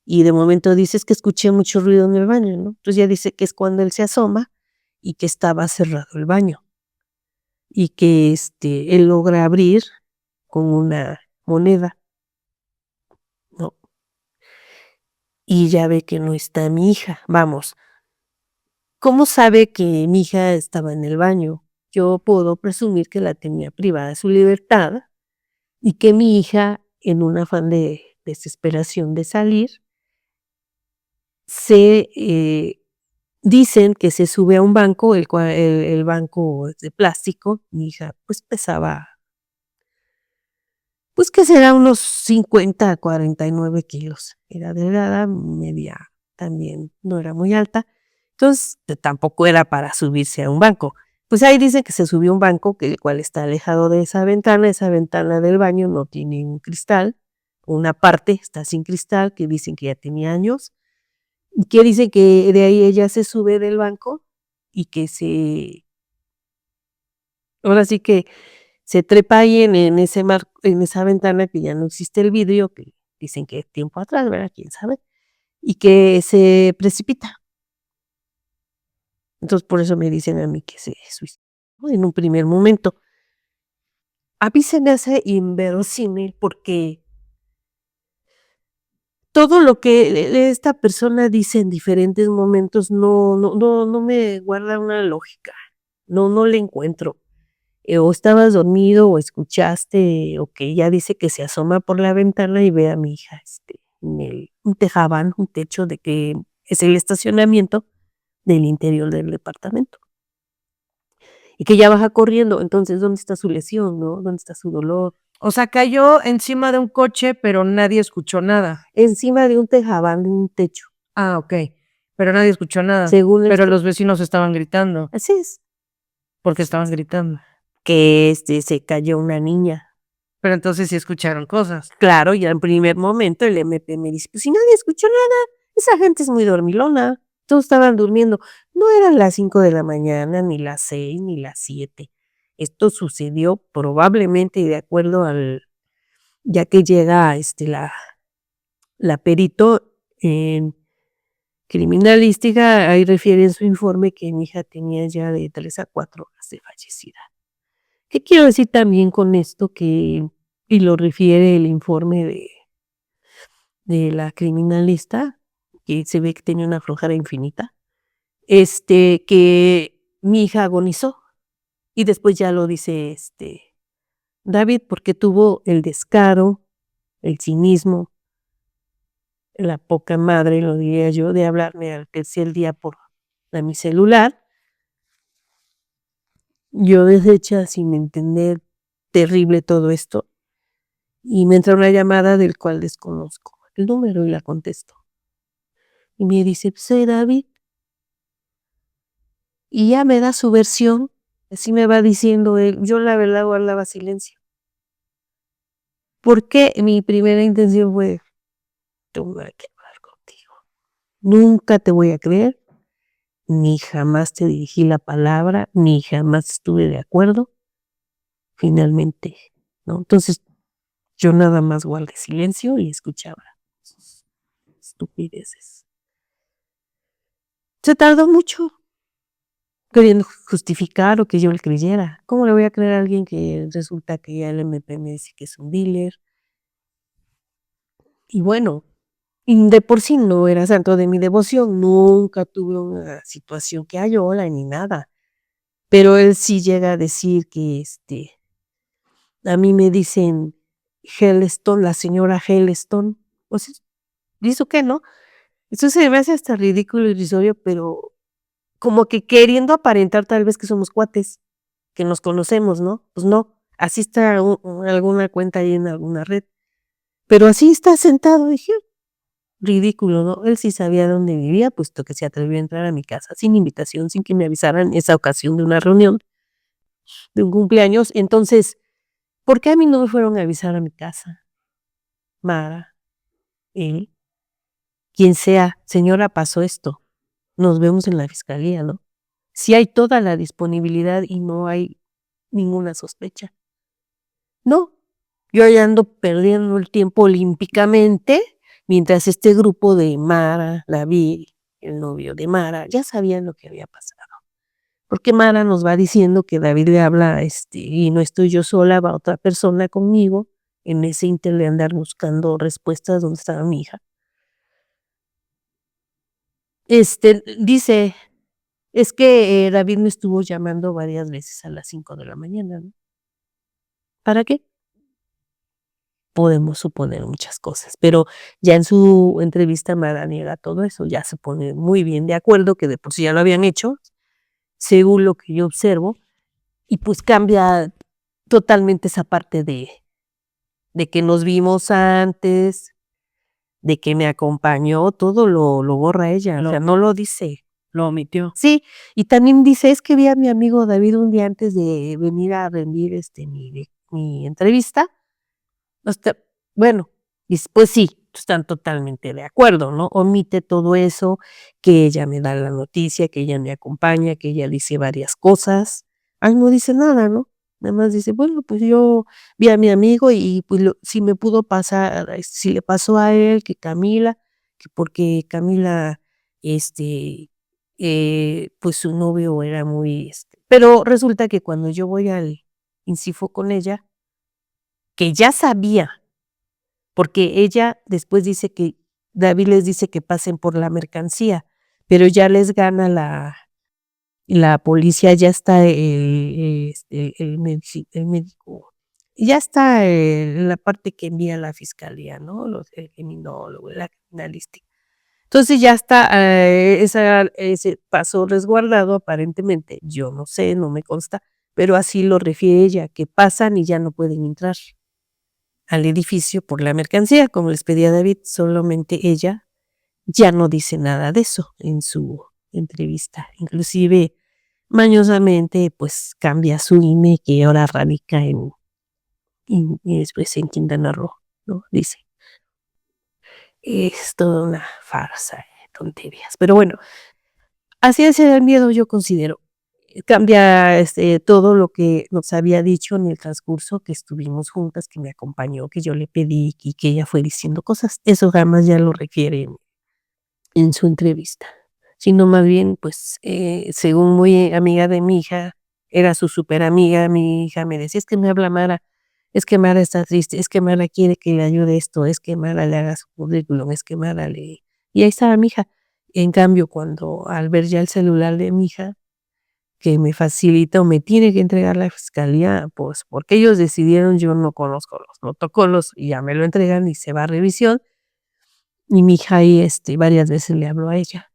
y de momento dices que escuché mucho ruido en el baño, ¿no? Entonces ya dice que es cuando él se asoma y que estaba cerrado el baño y que, él logra abrir con una moneda, ¿no? Y ya ve que no está mi hija. Vamos, ¿cómo sabe que mi hija estaba en el baño? Yo puedo presumir que la tenía privada de su libertad y que mi hija, en un afán de desesperación de salir, se, dicen que se sube a un banco, el banco es de plástico, mi hija, pues, pesaba, pues, ¿qué será? Unos 50 a 49 kilos. Era delgada, medía también, no era muy alta, entonces, tampoco era para subirse a un banco. Pues, ahí dice que se subió a un banco, que el cual está alejado de esa ventana del baño no tiene un cristal, una parte está sin cristal, que dicen que ya tenía años, y que dicen que de ahí ella se sube del banco y que ahora sí que se trepa ahí en ese en esa ventana que ya no existe el vidrio, que dicen que tiempo atrás, ¿verdad? Quién sabe, y que se precipita. Entonces, por eso me dicen a mí que se suicidó en un primer momento. A mí se me hace inverosímil porque todo lo que esta persona dice en diferentes momentos no me guarda una lógica, no le encuentro. O estabas dormido o escuchaste, o que ella dice que se asoma por la ventana y ve a mi hija, en un tejabán, un techo de que es el estacionamiento del interior del departamento. Y que ella baja corriendo, entonces, ¿dónde está su lesión, no? ¿Dónde está su dolor? O sea, cayó encima de un coche, pero nadie escuchó nada. Encima de un tejabán, de un techo, Ah, okey, pero nadie escuchó nada, según pero los vecinos estaban gritando. así es, ¿Por qué estaban gritando? que, se cayó una niña. Pero entonces sí escucharon cosas. Claro, ya en primer momento el MP me dice: "Pues si nadie escuchó nada, esa gente es muy dormilona, todos estaban durmiendo". No eran las 5 de la mañana, ni las 6 ni las 7. Esto sucedió probablemente, y de acuerdo al ya que llega, la perito en criminalística, ahí refiere en su informe que mi hija tenía ya de 3 a 4 horas de fallecida. ¿Qué quiero decir también con esto? Que y lo refiere el informe de la criminalista, que se ve que tenía una flojera infinita, que mi hija agonizó, y después ya lo dice, David, porque tuvo el descaro, el cinismo, la poca madre, lo diría yo, de hablarme al tercer día a mi celular, yo deshecha sin entender, terrible todo esto, y me entra una llamada del cual desconozco el número y la contesto. Y me dice: "Pues soy David". Y ya me da su versión, así me va diciendo él. Yo la verdad guardaba silencio, porque mi primera intención fue: tengo que hablar contigo. Nunca te voy a creer, ni jamás te dirigí la palabra, ni jamás estuve de acuerdo. Finalmente, ¿no? Entonces, yo nada más guardé silencio y escuchaba sus estupideces. Se tardó mucho queriendo justificar o que yo le creyera. ¿Cómo le voy a creer a alguien que resulta que ya el MP me dice que es un dealer? Y bueno, y de por sí no era santo de mi devoción, nunca tuve una situación que Ayola ni nada, pero él sí llega a decir que, a mí me dicen Hellstone, la señora Hellstone, pues, ¿y eso qué, no? Eso se me hace hasta ridículo y irrisorio, pero como que queriendo aparentar tal vez que somos cuates. que nos conocemos, ¿no? Pues no, así está alguna cuenta ahí en alguna red. Pero así está sentado, dije, ridículo, ¿no? Él sí sabía dónde vivía, puesto que se atrevió a entrar a mi casa sin invitación, sin que me avisaran en esa ocasión de una reunión, de un cumpleaños. Entonces, ¿por qué a mí no me fueron a avisar a mi casa? Mara, él, quien sea, señora, pasó esto. Nos vemos en la fiscalía, ¿no? Si hay toda la disponibilidad y no hay ninguna sospecha. No, yo ya ando perdiendo el tiempo olímpicamente, mientras este grupo de Mara, David, el novio de Mara, ya sabían lo que había pasado. Porque Mara nos va diciendo que David le habla, y no estoy yo sola, va otra persona conmigo, en ese inter de andar buscando respuestas donde estaba mi hija. Dice, es que David me estuvo llamando varias veces a las 5 de la mañana, ¿no? ¿Para qué? Podemos suponer muchas cosas, pero ya en su entrevista Mara niega todo eso, ya se pone muy bien de acuerdo, que de por sí ya lo habían hecho, según lo que yo observo, y pues cambia totalmente esa parte de que nos vimos antes, de que me acompañó, todo lo borra ella, o sea, no lo dice. Lo omitió. Sí, y también dice, es que vi a mi amigo David un día antes de venir a rendir mi entrevista. Bueno, pues sí, están totalmente de acuerdo, ¿no? Omite todo eso, que ella me da la noticia, que ella me acompaña, que ella dice varias cosas. Ay, no dice nada, ¿no? Nada más dice, bueno, pues yo vi a mi amigo y pues si me pudo pasar, si le pasó a él, que Camila, que porque Camila, pues su novio era muy, pero resulta que cuando yo voy al Incifo con ella, que ya sabía porque ella después dice que David les dice que pasen por la mercancía, pero ya les gana la policía, ya está el médico, ya está en la parte que envía la fiscalía, ¿no? El criminólogo, la criminalística. Entonces ya está ese paso resguardado aparentemente, yo no sé, no me consta, pero así lo refiere ella, que pasan y ya no pueden entrar al edificio por la mercancía, como les pedía David, solamente ella ya no dice nada de eso en su entrevista. Inclusive, mañosamente, pues cambia su INE que ahora radica y después en Quintana Roo, ¿no? Dice, es toda una farsa, tonterías. Pero bueno, así es el miedo, yo considero. Cambia todo lo que nos había dicho en el transcurso que estuvimos juntas, que me acompañó, que yo le pedí y que ella fue diciendo cosas. Eso jamás ya lo refiere en su entrevista, sino más bien, pues, según muy amiga de mi hija, era su súper amiga, mi hija me decía, es que me habla Mara, es que Mara está triste, es que Mara quiere que le ayude esto, es que Mara le haga su currículum, es que Mara le... Y ahí estaba mi hija. En cambio, cuando al ver ya el celular de mi hija, que me facilita o me tiene que entregar la fiscalía, pues porque ellos decidieron, yo no conozco los protocolos y ya me lo entregan y se va a revisión. Y mi hija ahí varias veces le habló a ella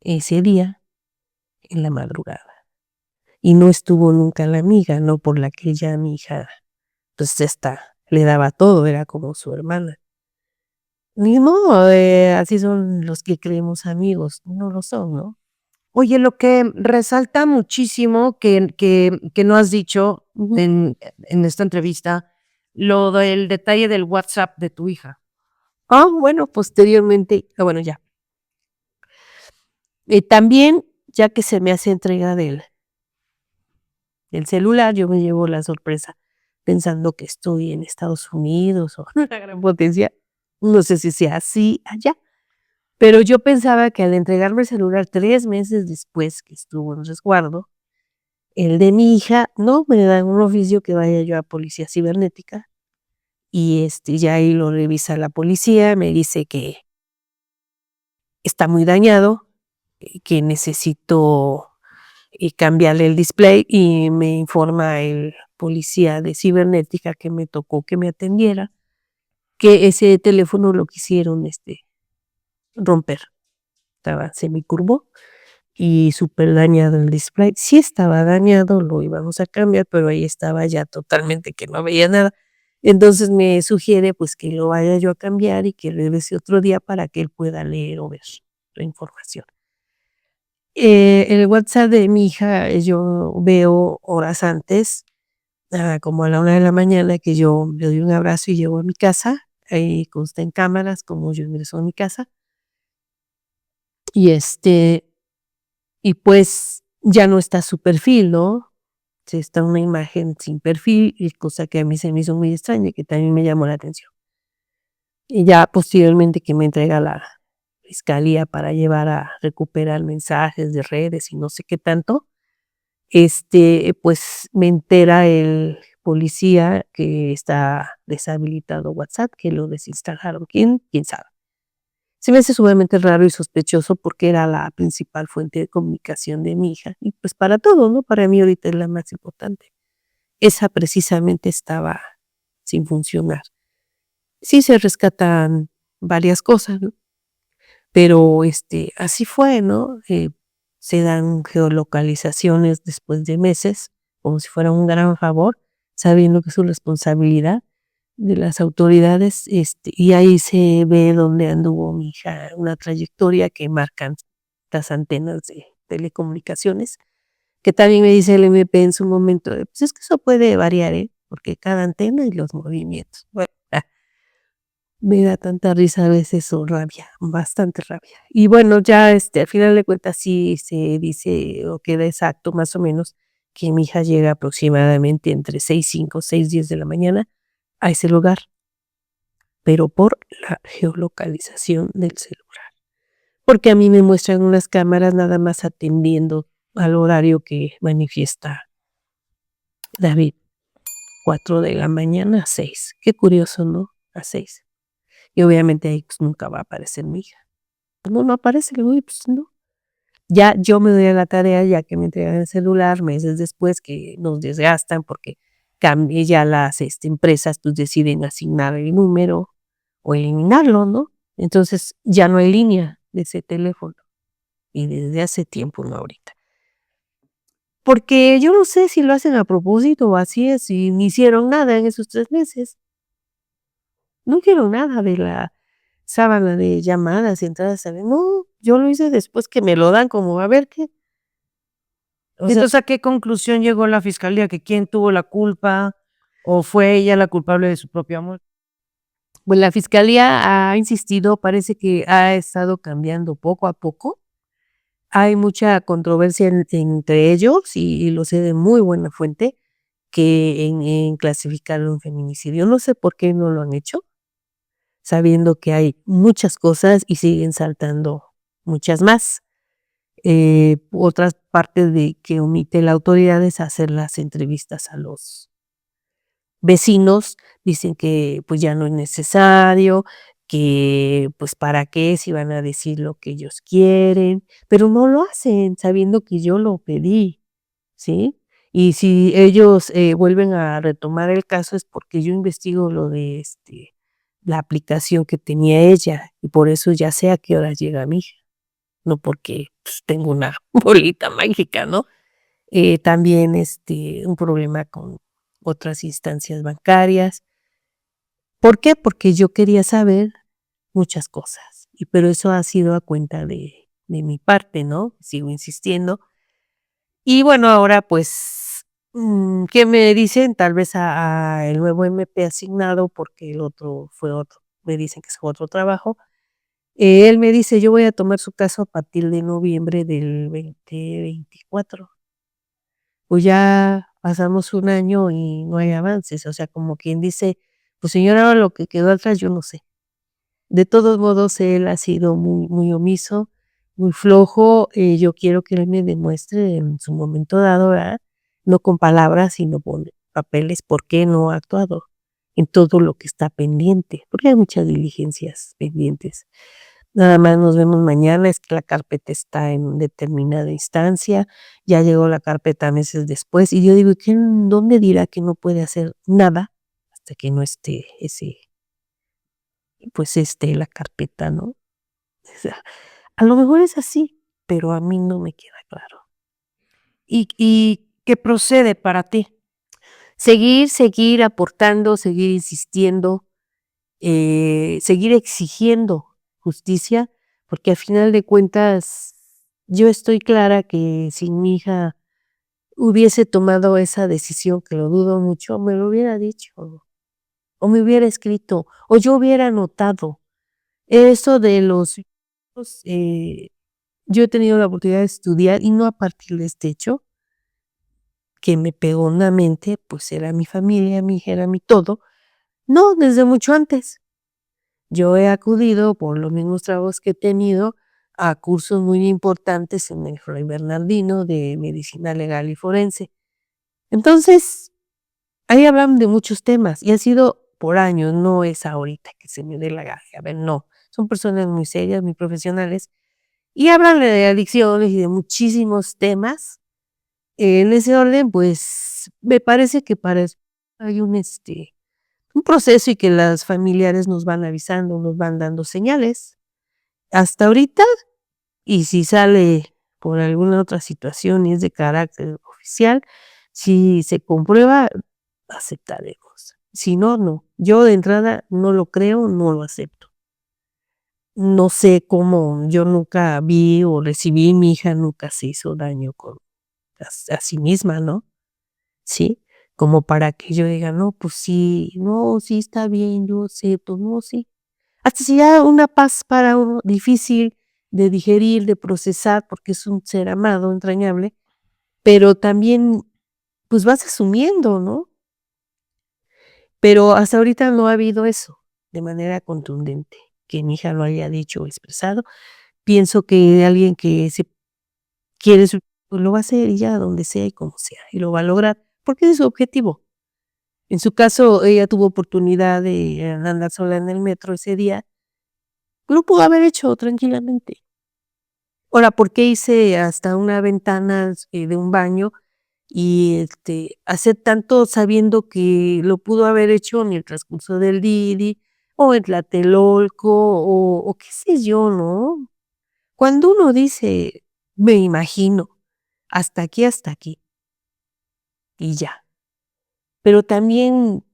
ese día en la madrugada. Y no estuvo nunca la amiga, no por la que ella, mi hija, pues le daba todo, era como su hermana. Ni modo, así son los que creemos amigos, no lo son, ¿no? Oye, lo que resalta muchísimo que no has dicho Ujú. en esta entrevista, lo del detalle del WhatsApp de tu hija. Bueno, posteriormente, bueno, ya. También, ya que se me hace entrega del celular, yo me llevo la sorpresa pensando que estoy en Estados Unidos o una gran potencia. No sé si sea así allá, pero yo pensaba que al entregarme el celular 3 meses después que estuvo en resguardo, el de mi hija, no, me dan un oficio que vaya yo a policía cibernética y ya ahí lo revisa la policía, me dice que está muy dañado, que necesito cambiarle el display y me informa el policía de cibernética que me tocó que me atendiera, que ese teléfono lo quisieron romper, estaba semicurvo y súper dañado el display. Sí estaba dañado, lo íbamos a cambiar, pero ahí estaba ya totalmente que no veía nada. Entonces me sugiere, pues, que lo vaya yo a cambiar y que regrese otro día para que él pueda leer o ver la información. El WhatsApp de mi hija, yo veo horas antes, como a la 1 de la mañana, que yo le doy un abrazo y llego a mi casa, ahí consta en cámaras como yo ingreso a mi casa, y, y pues ya no está su perfil, ¿no? Sí, está una imagen sin perfil, y cosa que a mí se me hizo muy extraña y que también me llamó la atención. Y ya posteriormente que me entrega la fiscalía para llevar a recuperar mensajes de redes y no sé qué tanto, pues me entera el policía que está deshabilitado WhatsApp, que lo desinstalaron. ¿Quién sabe? Se me hace sumamente raro y sospechoso porque era la principal fuente de comunicación de mi hija. Y pues para todo, ¿no? Para mí ahorita es la más importante. Esa precisamente estaba sin funcionar. Sí se rescatan varias cosas, ¿no? Pero, así fue, ¿no? Se dan geolocalizaciones después de meses, como si fuera un gran favor, sabiendo que es su responsabilidad de las autoridades, y ahí se ve dónde anduvo mi hija, una trayectoria que marcan las antenas de telecomunicaciones, que también me dice el MP en su momento, pues es que eso puede variar, ¿eh? Porque cada antena y los movimientos. Bueno, me da tanta risa a veces o rabia, bastante rabia. Y bueno, ya, al final de cuentas sí se dice o queda exacto más o menos que mi hija llega aproximadamente entre 6:05, 6:10 de la mañana a ese lugar, pero por la geolocalización del celular. Porque a mí me muestran unas cámaras nada más atendiendo al horario que manifiesta David, 4 de la mañana a 6. Qué curioso, ¿no? A 6. Y obviamente ahí, pues, nunca va a aparecer mi hija. No, no aparece, le digo: "Oye, pues no". Ya yo me doy a la tarea, ya que me entregan el celular meses después, que nos desgastan porque ya las, empresas, pues, deciden asignar el número o eliminarlo, ¿no? Entonces, ya no hay línea de ese teléfono, y desde hace tiempo, no ahorita. Porque yo no sé si lo hacen a propósito o así es, y ni hicieron nada en esos 3 meses. No hicieron nada de la sábana de llamadas y entradas a ver, no, yo lo hice después que me lo dan como, a ver qué. O sea, Entonces, ¿a qué conclusión llegó la fiscalía? ¿Que quién tuvo la culpa o fue ella la culpable de su propio amor? pues la fiscalía ha insistido, parece que ha estado cambiando poco a poco. Hay mucha controversia entre ellos y lo sé de muy buena fuente que en clasificarlo en feminicidio. No sé por qué no lo han hecho, sabiendo que hay muchas cosas y siguen saltando muchas más. Otras partes de que omite la autoridad es hacer las entrevistas a los vecinos, dicen que, pues, ya no es necesario, que, pues, ¿para qué? Si van a decir lo que ellos quieren, pero no lo hacen, sabiendo que yo lo pedí, ¿sí? Y si ellos, vuelven a retomar el caso es porque yo investigo lo de, la aplicación que tenía ella, y por eso ya sé a qué horas llega mi hija, no porque, pues, tengo una bolita mágica, ¿no? También, un problema con otras instancias bancarias. ¿Por qué? Porque yo quería saber muchas cosas, pero eso ha sido a cuenta de mi parte, ¿no? Sigo insistiendo. Y bueno, ahora, pues, ¿qué me dicen? Tal vez a el nuevo MP asignado, porque el otro fue otro, me dicen que es otro trabajo. Él me dice: "Yo voy a tomar su caso a partir de noviembre del 2024". Pues ya pasamos un año y no hay avances, o sea, como quien dice: "Pues señora, ahora lo que quedó atrás yo no sé". De todos modos, él ha sido muy omiso, muy flojo, yo quiero que él me demuestre en su momento dado, ¿verdad? No con palabras, sino con papeles, por qué no ha actuado en todo lo que está pendiente, porque hay muchas diligencias pendientes. Nada más nos vemos mañana, es que la carpeta está en determinada instancia, ya llegó la carpeta meses después, y yo digo: "¿Y quién dónde dirá que no puede hacer nada hasta que no esté ese, pues, la carpeta?", ¿no? O sea, a lo mejor es así, pero a mí no me queda claro. ¿Y qué procede para ti? Seguir aportando, seguir insistiendo, seguir exigiendo justicia, porque al final de cuentas yo estoy clara que si mi hija hubiese tomado esa decisión, que lo dudo mucho, me lo hubiera dicho, o me hubiera escrito, o yo hubiera anotado. Eso de los hijos, yo he tenido la oportunidad de estudiar y no a partir de este hecho, que me pegó en la mente, pues era mi familia, mi hija era mi todo. No, desde mucho antes. Yo he acudido, por los mismos trabajos que he tenido, a cursos muy importantes en el Fray Bernardino de medicina legal y forense. Entonces, ahí hablan de muchos temas y ha sido por años, no es ahorita que se me dé la gana. A ver, no, son personas muy serias, muy profesionales y hablan de adicciones y de muchísimos temas. En ese orden, pues, me parece que para eso hay un proceso y que las familiares nos van avisando, nos van dando señales. Hasta ahorita, y si sale por alguna otra situación y es de carácter oficial, si se comprueba, aceptaremos. Si no, no. Yo de entrada no lo creo, no lo acepto. No sé cómo, yo nunca vi o recibí, mi hija nunca se hizo daño a sí misma, ¿no? ¿Sí? Como para que yo diga, no, pues sí, no, sí está bien, yo acepto, no, sí. Hasta si ya una paz para uno difícil de digerir, de procesar, porque es un ser amado, entrañable, pero también, pues vas asumiendo, ¿no? Pero hasta ahorita no ha habido eso de manera contundente, que mi hija lo haya dicho o expresado. Pienso que alguien que se quiere, pues lo va a hacer y ya donde sea y como sea, y lo va a lograr, porque ese es su objetivo. En su caso, ella tuvo oportunidad de andar sola en el metro ese día, lo pudo haber hecho tranquilamente. Ahora, ¿por qué hice hasta una ventana, de un baño y, hacer tanto sabiendo que lo pudo haber hecho en el transcurso del Didi, o en Tlatelolco, o qué sé yo, ¿no? Cuando uno dice: "Me imagino, hasta aquí", y ya. Pero también,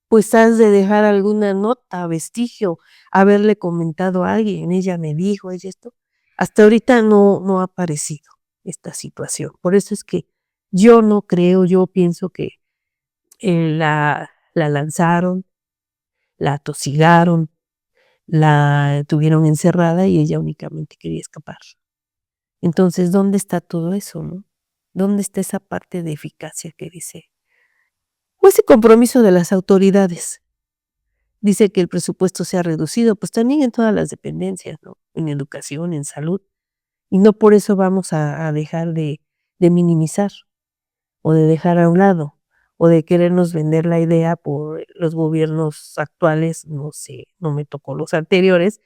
pues, has de dejar alguna nota, vestigio, haberle comentado a alguien, ella me dijo, ella esto. Hasta ahorita no ha aparecido esta situación. Por eso es que yo no creo, yo pienso que, la lanzaron, la atosigaron, la tuvieron encerrada y ella únicamente quería escapar. Entonces, ¿dónde está todo eso, no? ¿Dónde está esa parte de eficacia que dice? O ese compromiso de las autoridades. Dice que el presupuesto se ha reducido, pues también en todas las dependencias, ¿no? En educación, en salud, y no por eso vamos a dejar de minimizar, o de dejar a un lado, o de querernos vender la idea por los gobiernos actuales, no sé, no me tocó los anteriores,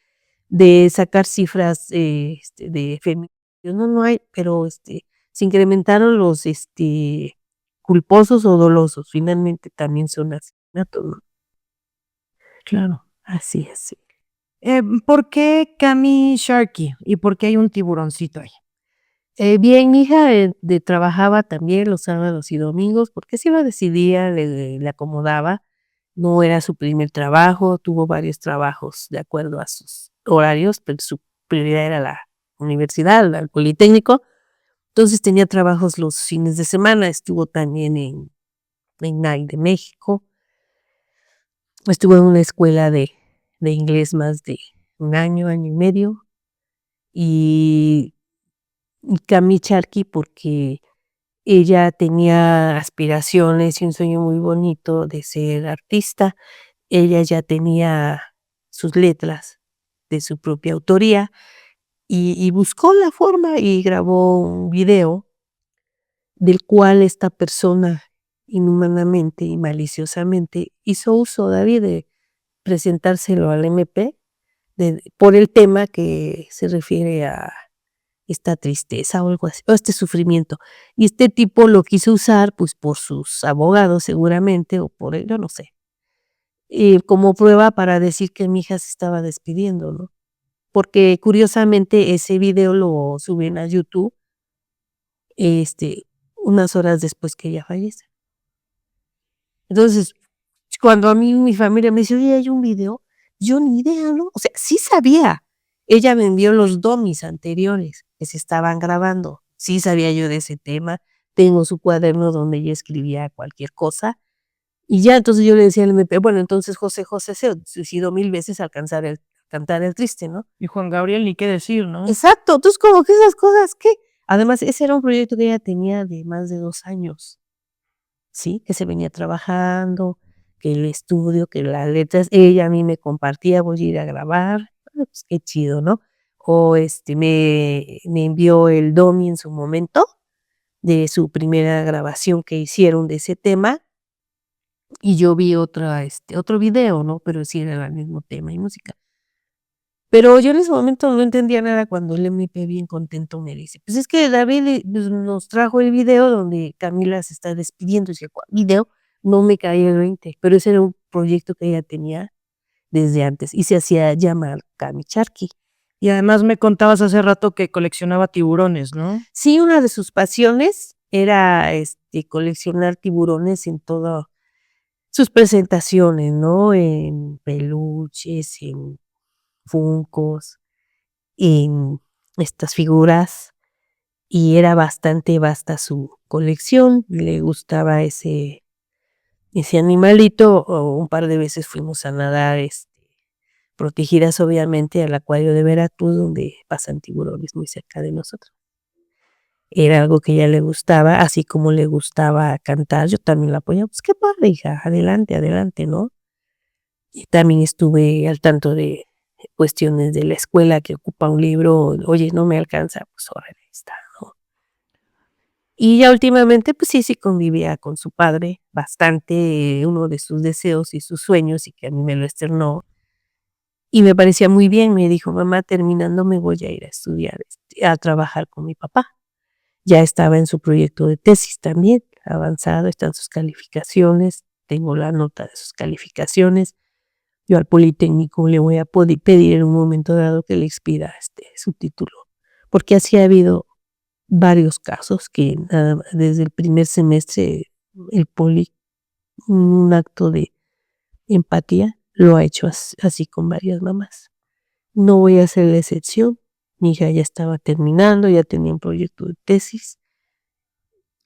de sacar cifras, de feminicidios. No, no hay, pero, se incrementaron los, culposos o dolosos, finalmente también son asesinatos, ¿no? Claro. Así es, sí. ¿Por qué Cami Sharkey? ¿Y por qué hay un tiburoncito ahí? Bien, mi hija, trabajaba también los sábados y domingos, porque sí lo decidía, le acomodaba. No era su primer trabajo, tuvo varios trabajos de acuerdo a sus horarios, pero su prioridad era la universidad, el politécnico. Entonces tenía trabajos los fines de semana, estuvo también en NAI de México, estuvo en una escuela de inglés más de un año, año y medio, y Cami Charqui porque ella tenía aspiraciones y un sueño muy bonito de ser artista. Ella ya tenía sus letras de su propia autoría y buscó la forma y grabó un video del cual esta persona inhumanamente y maliciosamente hizo uso, David, de presentárselo al MP por el tema que se refiere a esta tristeza o algo así, o este sufrimiento. Y este tipo lo quiso usar, pues, por sus abogados seguramente, o por él, yo no sé, como prueba para decir que mi hija se estaba despidiendo, ¿no? porque curiosamente ese video lo suben a YouTube, unas horas después que ella fallece. Entonces, cuando a mí mi familia me dice: "Oye, hay un video", yo ni idea, ¿no? O sea, sí sabía. Ella me envió los dummies anteriores que se estaban grabando. Sí sabía yo de ese tema. Tengo su cuaderno donde ella escribía cualquier cosa. Y ya, entonces yo le decía al MP, bueno, entonces José José se suicidó 1000 veces al cantar el triste, ¿no? Y Juan Gabriel, ni qué decir, ¿no? Exacto, entonces como que esas cosas que además ese era un proyecto que ella tenía de más de 2 años, ¿sí? Que se venía trabajando, que el estudio, que las letras, ella a mí me compartía, voy a ir a grabar, bueno, pues qué chido, ¿no? O me envió el Domi en su momento, de su primera grabación que hicieron de ese tema, y yo vi otro video, ¿no? Pero sí era el mismo tema y música. Pero yo en ese momento no entendía nada cuando el MP bien contento me dice: "Pues es que David, pues, nos trajo el video donde Camila se está despidiendo", y decía: "¿Cuál video?". No me caía el 20, pero ese era un proyecto que ella tenía desde antes y se hacía llamar Cami Charqui. Y además me contabas hace rato que coleccionaba tiburones, ¿no? Sí, una de sus pasiones era, coleccionar tiburones en todas sus presentaciones, ¿no? En peluches, en funcos, en estas figuras. Y era bastante vasta su colección, le gustaba ese animalito, o un par de veces fuimos a nadar, protegidas obviamente al acuario de Veracruz, donde pasan tiburones muy cerca de nosotros. Era algo que a ella le gustaba, así como le gustaba cantar, yo también la apoyaba, pues qué padre hija, adelante, adelante, ¿no? Y también estuve al tanto de cuestiones de la escuela que ocupa un libro, oye, no me alcanza, pues órale, ahí está, ¿no? Y ya últimamente, pues sí convivía con su padre bastante, uno de sus deseos y sus sueños, y que a mí me lo externó, y me parecía muy bien, me dijo: "Mamá, terminando me voy a ir a estudiar, a trabajar con mi papá". Ya estaba en su proyecto de tesis también, avanzado, están sus calificaciones, tengo la nota de sus calificaciones. Yo al Politécnico le voy a pedir en un momento dado que le expida, su título, porque así ha habido varios casos que nada desde el primer semestre el Poli, un acto de empatía, lo ha hecho así con varias mamás. No voy a ser la excepción. Mi hija ya estaba terminando, ya tenía un proyecto de tesis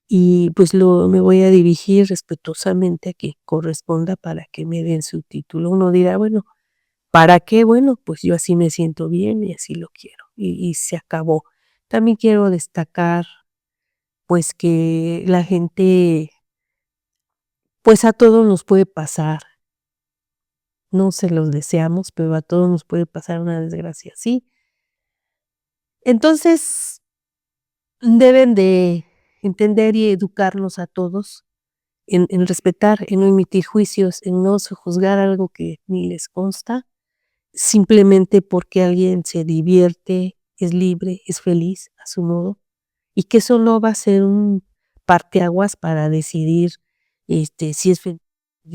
y, pues, me voy a dirigir respetuosamente a quien corresponda para que me den su título. Uno dirá: "Bueno, ¿para qué?". Bueno, pues yo así me siento bien y así lo quiero, y se acabó. También quiero destacar, pues, que la gente, pues, a todos nos puede pasar, no se los deseamos, pero a todos nos puede pasar una desgracia así. Entonces, deben de entender y educarnos a todos en respetar, en no emitir juicios, en no sojuzgar algo que ni les consta, simplemente porque alguien se divierte, es libre, es feliz a su modo, y que eso no va a ser un parteaguas para decidir, si es feliz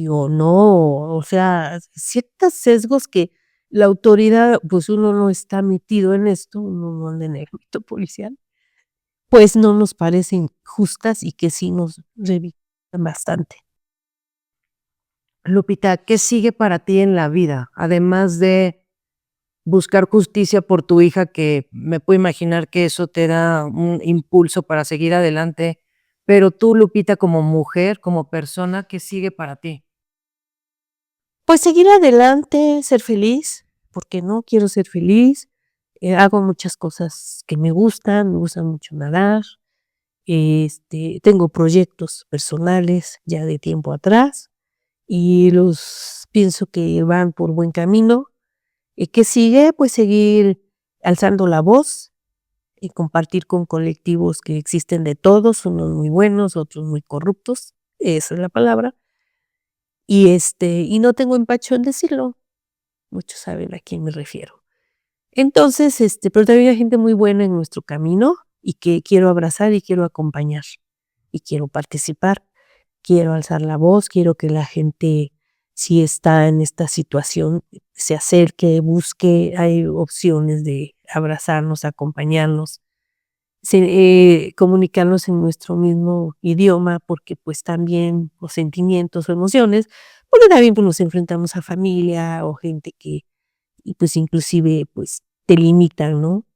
o no, o sea, ciertos sesgos que la autoridad, pues, uno no está metido en esto, uno no anda en el ámbito policial, pues, no nos parecen justas y que sí nos revisan bastante. Lupita, ¿qué sigue para ti en la vida? Además de buscar justicia por tu hija, que me puedo imaginar que eso te da un impulso para seguir adelante, pero tú, Lupita, como mujer, como persona, ¿qué sigue para ti? Pues, seguir adelante, ser feliz, porque no quiero ser feliz, hago muchas cosas que me gusta mucho nadar, tengo proyectos personales ya de tiempo atrás y los pienso que van por buen camino. ¿Qué sigue? Pues seguir alzando la voz y compartir con colectivos que existen de todos, unos muy buenos, otros muy corruptos, esa es la palabra, y no tengo empacho en decirlo, muchos saben a quién me refiero. Entonces, pero también hay gente muy buena en nuestro camino y que quiero abrazar y quiero acompañar y quiero participar, quiero alzar la voz, quiero que la gente si está en esta situación, se acerque, busque, hay opciones de abrazarnos, acompañarnos, comunicarnos en nuestro mismo idioma, porque pues también los sentimientos o emociones, porque también pues nos enfrentamos a familia o gente que, y pues inclusive pues te limitan, ¿no?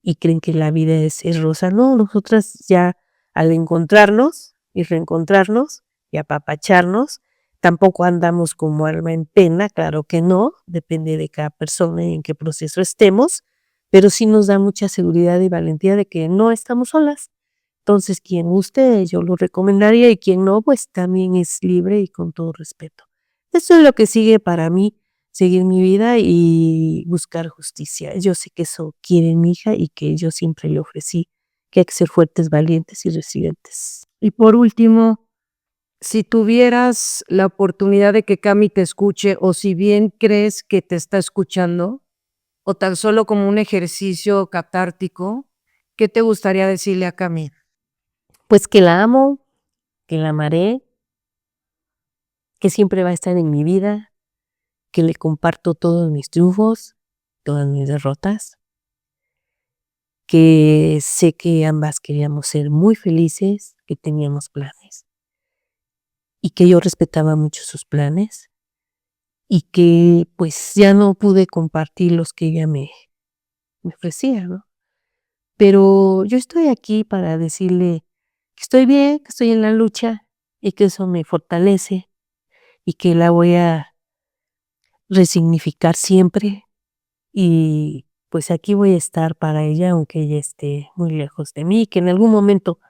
Y creen que la vida es rosa. No, nosotras ya al encontrarnos y reencontrarnos y apapacharnos, tampoco andamos como alma en pena, claro que no, depende de cada persona y en qué proceso estemos, pero sí nos da mucha seguridad y valentía de que no estamos solas. Entonces, quien guste, yo lo recomendaría y quien no, pues también es libre y con todo respeto. Eso es lo que sigue para mí, seguir mi vida y buscar justicia. Yo sé que eso quiere mi hija y que yo siempre le ofrecí que hay que ser fuertes, valientes y resilientes. Y por último, si tuvieras la oportunidad de que Cami te escuche, o si bien crees que te está escuchando, o tan solo como un ejercicio catártico, ¿qué te gustaría decirle a Cami? Pues que la amo, que la amaré, que siempre va a estar en mi vida, que le comparto todos mis triunfos, todas mis derrotas, que sé que ambas queríamos ser muy felices, que teníamos planes y que yo respetaba mucho sus planes y que pues ya no pude compartir los que ella me ofrecía, ¿no? Pero yo estoy aquí para decirle que estoy bien, que estoy en la lucha y que eso me fortalece y que la voy a resignificar siempre y pues aquí voy a estar para ella aunque ella esté muy lejos de mí, que en algún momento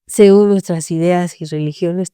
según nuestras ideas y religiones